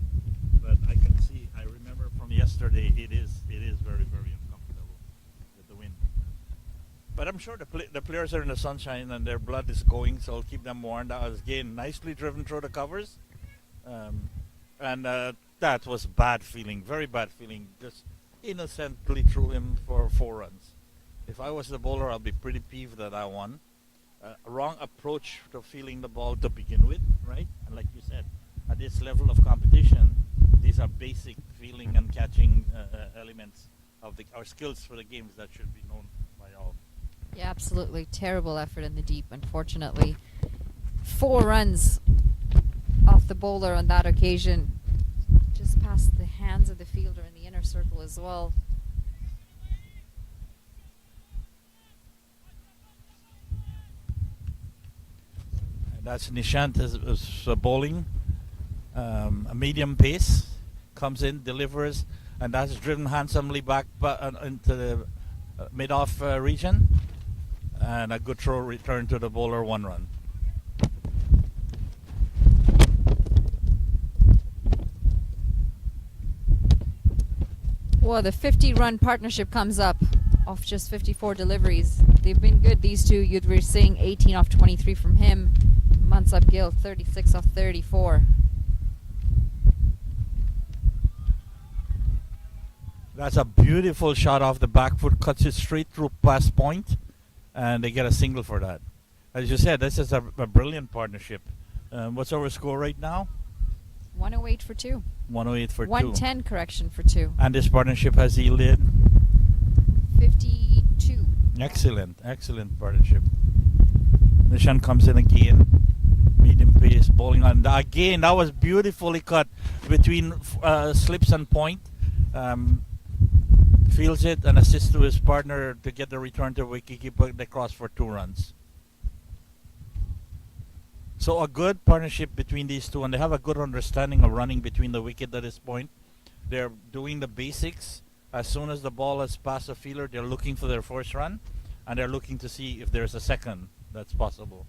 But I can see, I remember from yesterday, it is very, very uncomfortable with the wind. But I'm sure the players are in the sunshine and their blood is going, so I'll keep them warm. That was again nicely driven through the covers. That was bad feeling, very bad feeling. Just innocently threw him for 4 runs. If I was the bowler, I'll be pretty peeved that I won. Wrong approach to feeling the ball to begin with, right? And like you said, at this level of competition, these are basic feeling and catching elements of our skills for the games that should be known by all. Yeah, absolutely. Terrible effort in the deep, unfortunately. 4 runs off the bowler on that occasion. Just past the hands of the fielder in the inner circle as well. That's Nishant is bowling. A medium pace comes in, delivers, and that's driven handsomely back into the mid-off region. And a good throw return to the bowler, 1 run. Well, the 50-run partnership comes up off just 54 deliveries. They've been good, these two. You'd be seeing 18 off 23 from him. Mansab Gill, 36 off 34. That's a beautiful shot off the back foot, cuts it straight through past point, and they get a single for that. As you said, this is a brilliant partnership. What's our score right now? 108 for 2. 108 for 2. 110 correction for 2. And this partnership has yielded 52. Excellent partnership. Nishan comes in again, medium pace bowling on. Again, that was beautifully cut between slips and point. Fields it and assists to his partner to get the return to wicketkeeper. They cross for 2 runs. So a good partnership between these two, and they have a good understanding of running between the wicket at this point. They're doing the basics. As soon as the ball has passed the fielder, they're looking for their first run, and they're looking to see if there's a second that's possible.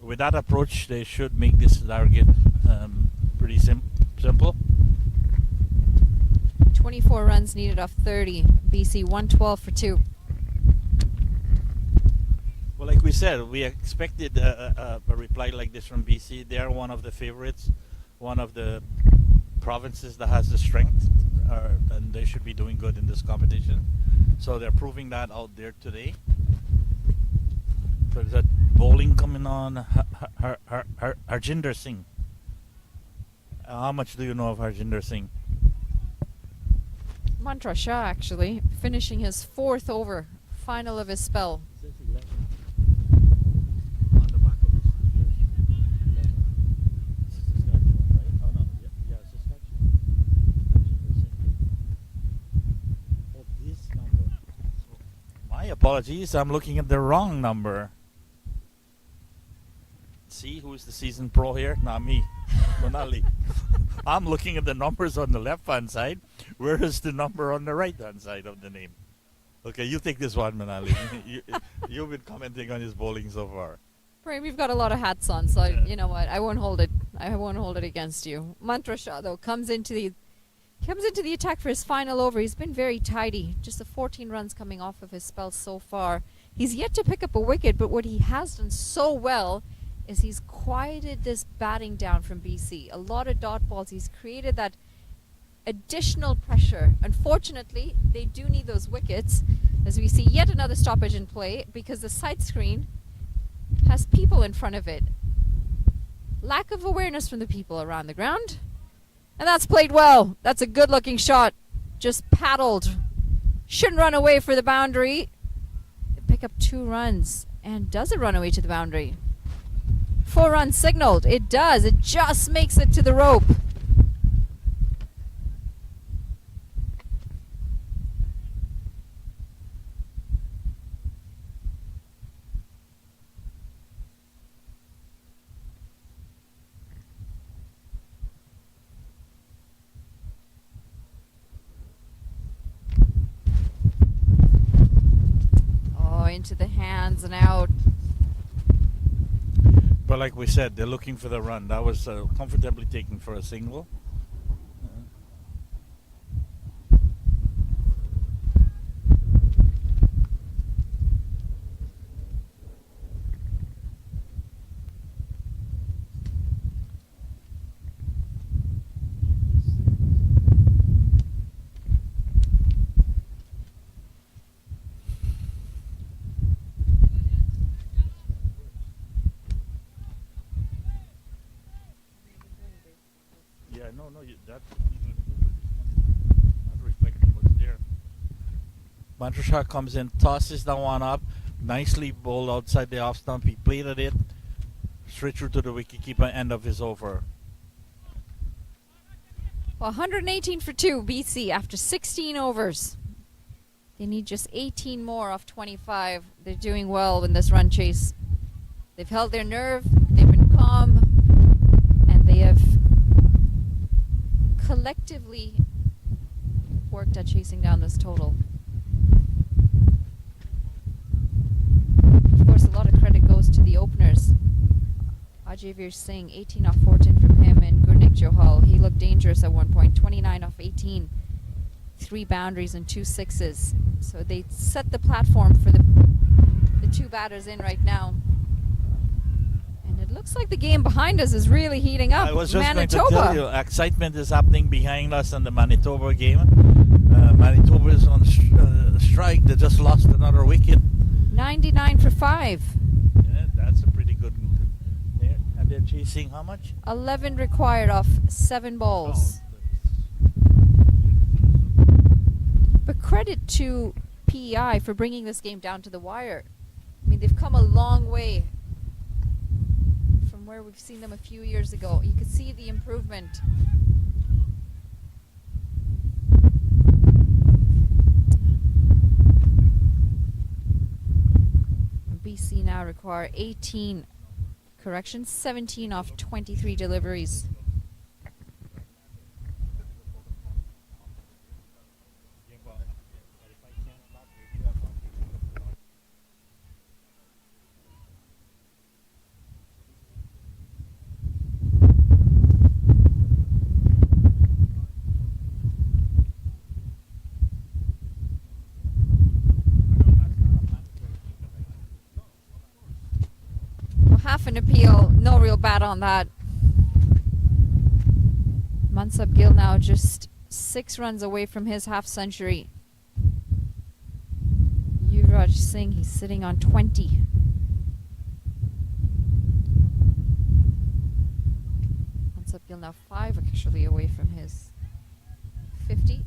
With that approach, they should make this target pretty simple. 24 runs needed off 30. BC 112 for 2. Well, like we said, we expected a reply like this from BC. They are one of the favorites, one of the provinces that has the strength, and they should be doing good in this competition. So they're proving that out there today. So there's that bowling coming on. Harjinder Singh. How much do you know of Harjinder Singh? Mantra Shah, actually, finishing his 4th over, final of his spell. On the back of his jersey. Saskatchewan, right? Oh no, yeah, Saskatchewan. Harjinder Singh. Oh, this number. So, my apologies, I'm looking at the wrong number. See who's the seasoned pro here? Not me. Manali. I'm looking at the numbers on the left-hand side. Where is the number on the right-hand side of the name? Okay, you take this one, Manali. You've been commenting on his bowling so far. Prem, you've got a lot of hats on, so you know what? I won't hold it. I won't hold it against you. Mantra Shah, though, comes into the attack for his final over. He's been very tidy. Just the 14 runs coming off of his spell so far. He's yet to pick up a wicket, but what he has done so well is he's quieted this batting down from BC. A lot of dot balls. He's created that additional pressure. Unfortunately, they do need those wickets, as we see yet another stoppage in play because the side screen has people in front of it. lack of awareness from the people around the ground. And that's played well. That's a good-looking shot. Just paddled. Shouldn't run away for the boundary. They pick up 2 runs. And does it run away to the boundary? 4 runs signaled. It does. It just makes it to the rope. Into the hands and out. But like we said, they're looking for the run. That was comfortably taken for a single. Yeah, no, that's not reflecting what's there. Mantrashar comes in, tosses that one up, nicely bowled outside the off stump. He played at it, straight through to the wicketkeeper, end of his over. Well, 118 for 2, BC, after 16 overs. They need just 18 more off 25. They're doing well in this run chase. They've held their nerve, they've been calm, and they have collectively worked at chasing down this total. Of course, a lot of credit goes to the openers. Ajay Singh, 18 off 14 from him, and Gurnik Johal. He looked dangerous at one point, 29 off 18. 3 boundaries and 2 sixes. So they set the platform for the 2 batters in right now. And it looks like the game behind us is really heating up. I was just Manitoba. going to tell you, excitement is happening behind us in the Manitoba game. Manitoba is on strike. They just lost another wicket. 99 for 5. Yeah, that's a pretty good. And they're chasing how much? 11 required off 7 balls. But credit to PEI for bringing this game down to the wire. I mean, they've come a long way from where we've seen them a few years ago. You could see the improvement. BC now require 18 corrections, 17 off 23 deliveries. Half an appeal, no real bat on that. Mansab Gill now just 6 runs away from his half century. Yuvraj Singh, he's sitting on 20. Mansab Gill now 5 actually away from his 50.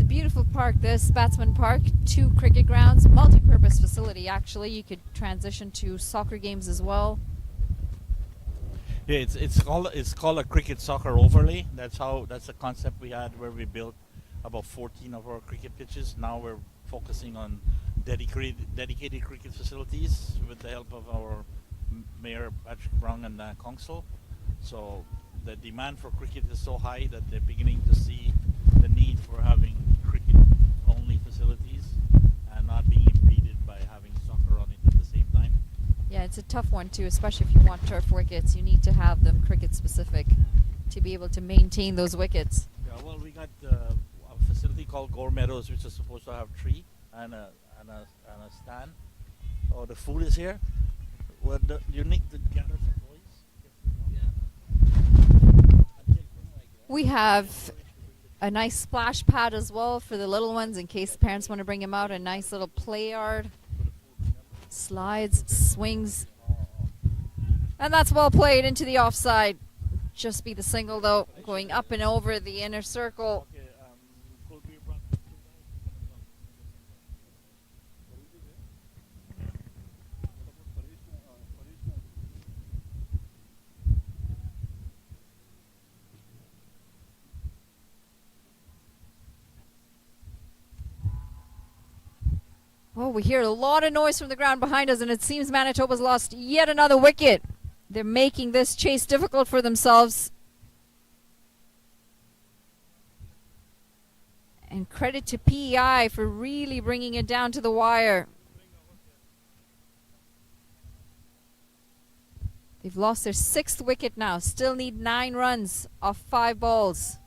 Beautiful park, this Batsman Park, 2 cricket grounds, multi-purpose facility actually. You could transition to soccer games as well. Yeah, it's called a cricket soccer overlay. That's the concept we had where we built about 14 of our cricket pitches. Now we're focusing on dedicated cricket facilities with the help of our Mayor Patrick Brown and Council. So the demand for cricket is so high that they're beginning to see the need for having cricket-only facilities and not being impeded by having soccer on it at the same time. Yeah, it's a tough one too, especially if you want turf wickets. You need to have them cricket-specific to be able to maintain those wickets. Yeah, well, we got a facility called Gore Meadows, which is supposed to have tree and a stand. Oh, the food is here. Well, you need to gather some boys. We have a nice splash pad as well for the little ones in case parents want to bring them out. A nice little play yard. Slides, swings. And that's well played into the offside. Just be the single though, going up and over the inner circle. Okay, could we brought Oh, we hear a lot of noise from the ground behind us, and it seems Manitoba's lost yet another wicket. They're making this chase difficult for themselves. And credit to PEI for really bringing it down to the wire. They've lost their 6th wicket now. Still need 9 runs off 5 balls.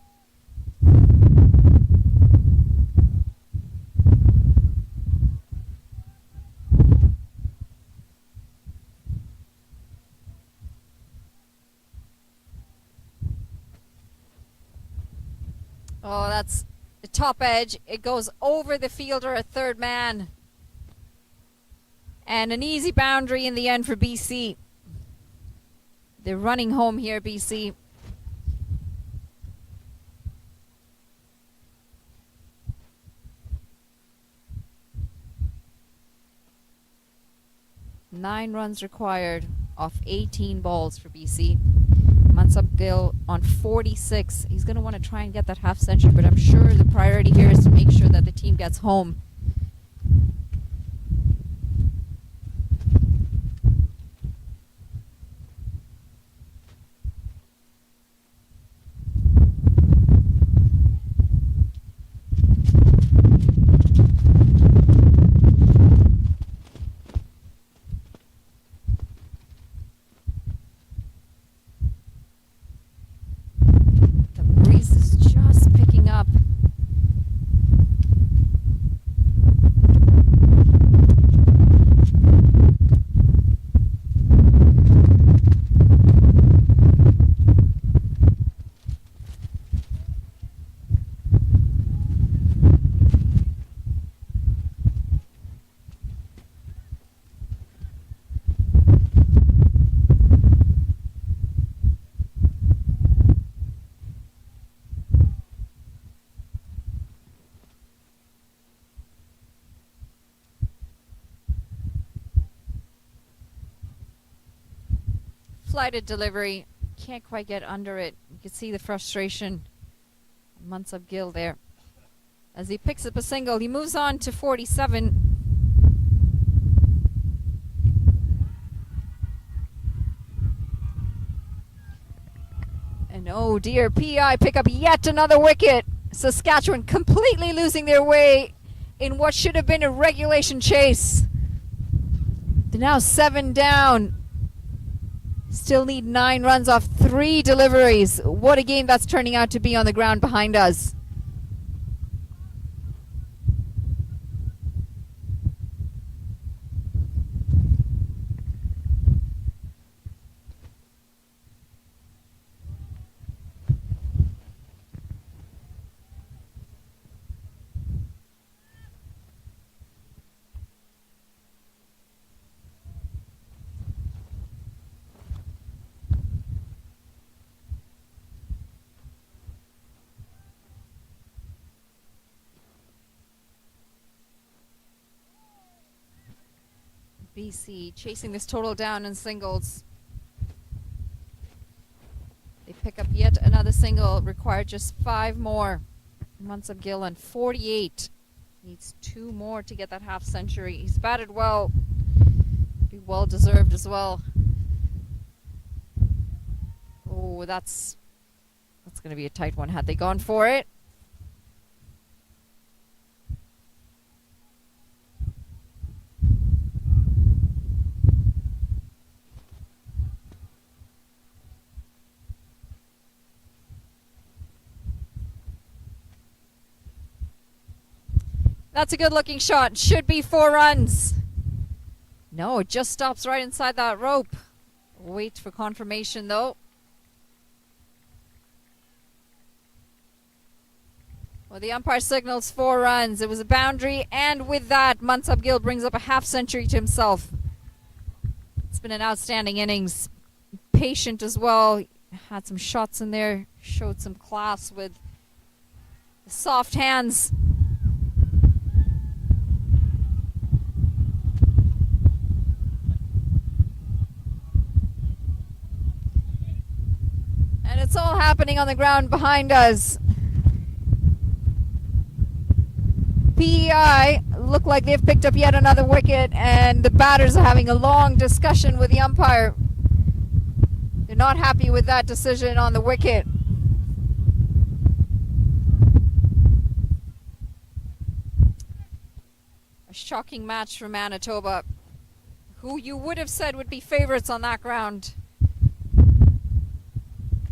Oh, that's the top edge. It goes over the fielder, a third man. And an easy boundary in the end for BC. They're running home here, BC. Nine runs required off 18 balls for BC. Gill on 46. He's going to want to try and get that half century, but I'm sure the priority here is to make sure that the team gets home. Flighted delivery. Can't quite get under it. You can see the frustration. Gill there. As he picks up a single, he moves on to 47. And oh dear, PEI pick up yet another wicket. Saskatchewan completely losing their way in what should have been a regulation chase. They're now 7 down. Still need 9 runs off 3 deliveries. What a game that's turning out to be on the ground behind us. BC chasing this total down in singles. They pick up yet another single, required just 5 more. Gill on 48. Needs 2 more to get that half century. He's batted well. Be well deserved as well. Oh, that's going to be a tight one had they gone for it. That's a good looking shot. Should be 4 runs. No, it just stops right inside that rope. Wait for confirmation though. Well, the umpire signals 4 runs. It was a boundary, and with that, Munsub Gill brings up a half century to himself. It's been an outstanding innings. Patient as well. Had some shots in there. Showed some class with the soft hands. And it's all happening on the ground behind us. PEI look like they've picked up yet another wicket, and the batters are having a long discussion with the umpire. They're not happy with that decision on the wicket. A shocking match for Manitoba, who you would have said would be favorites on that ground.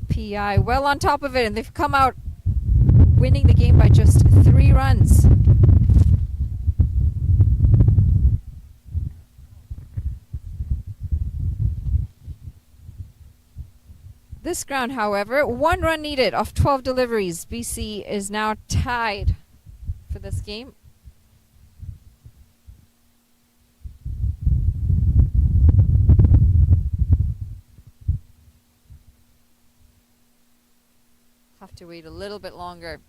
PEI well on top of it, and they've come out winning the game by just 3 runs. This ground, however, 1 run needed off 12 deliveries. BC is now tied for this game. Have to wait a little bit longer.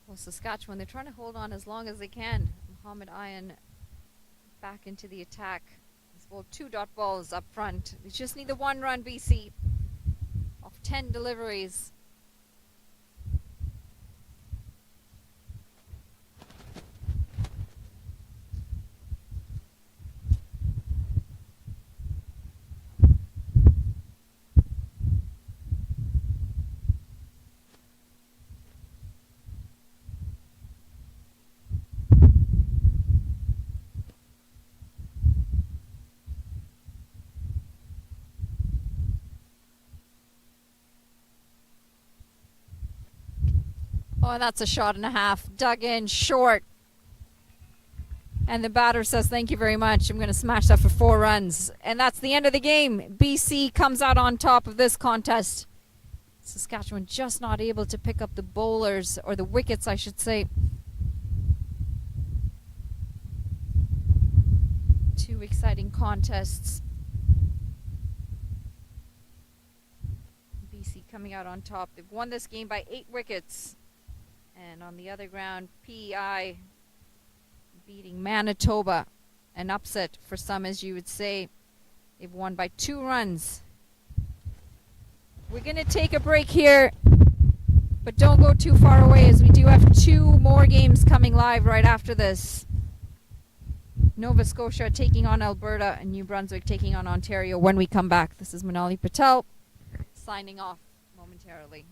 Well, Saskatchewan, they're trying to hold on as long as they can. Mohammed Ayan back into the attack. He's bowled 2 dot balls up front. They just need the 1 run, BC, off 10 deliveries. Oh, and that's a shot and a half. Dug in short. And the batter says, thank you very much. I'm going to smash that for 4 runs. And that's the end of the game. BC comes out on top of this contest. Saskatchewan just not able to pick up the bowlers, or the wickets, I should say. 2 exciting contests. BC coming out on top. They've won this game by 8 wickets. And on the other ground, PEI beating Manitoba. An upset for some, as you would say. They've won by 2 runs. We're going to take a break here, but don't go too far away, as we do have 2 more games coming live right after this. Nova Scotia taking on Alberta, and New Brunswick taking on Ontario when we come back. This is Manali Patel signing off momentarily.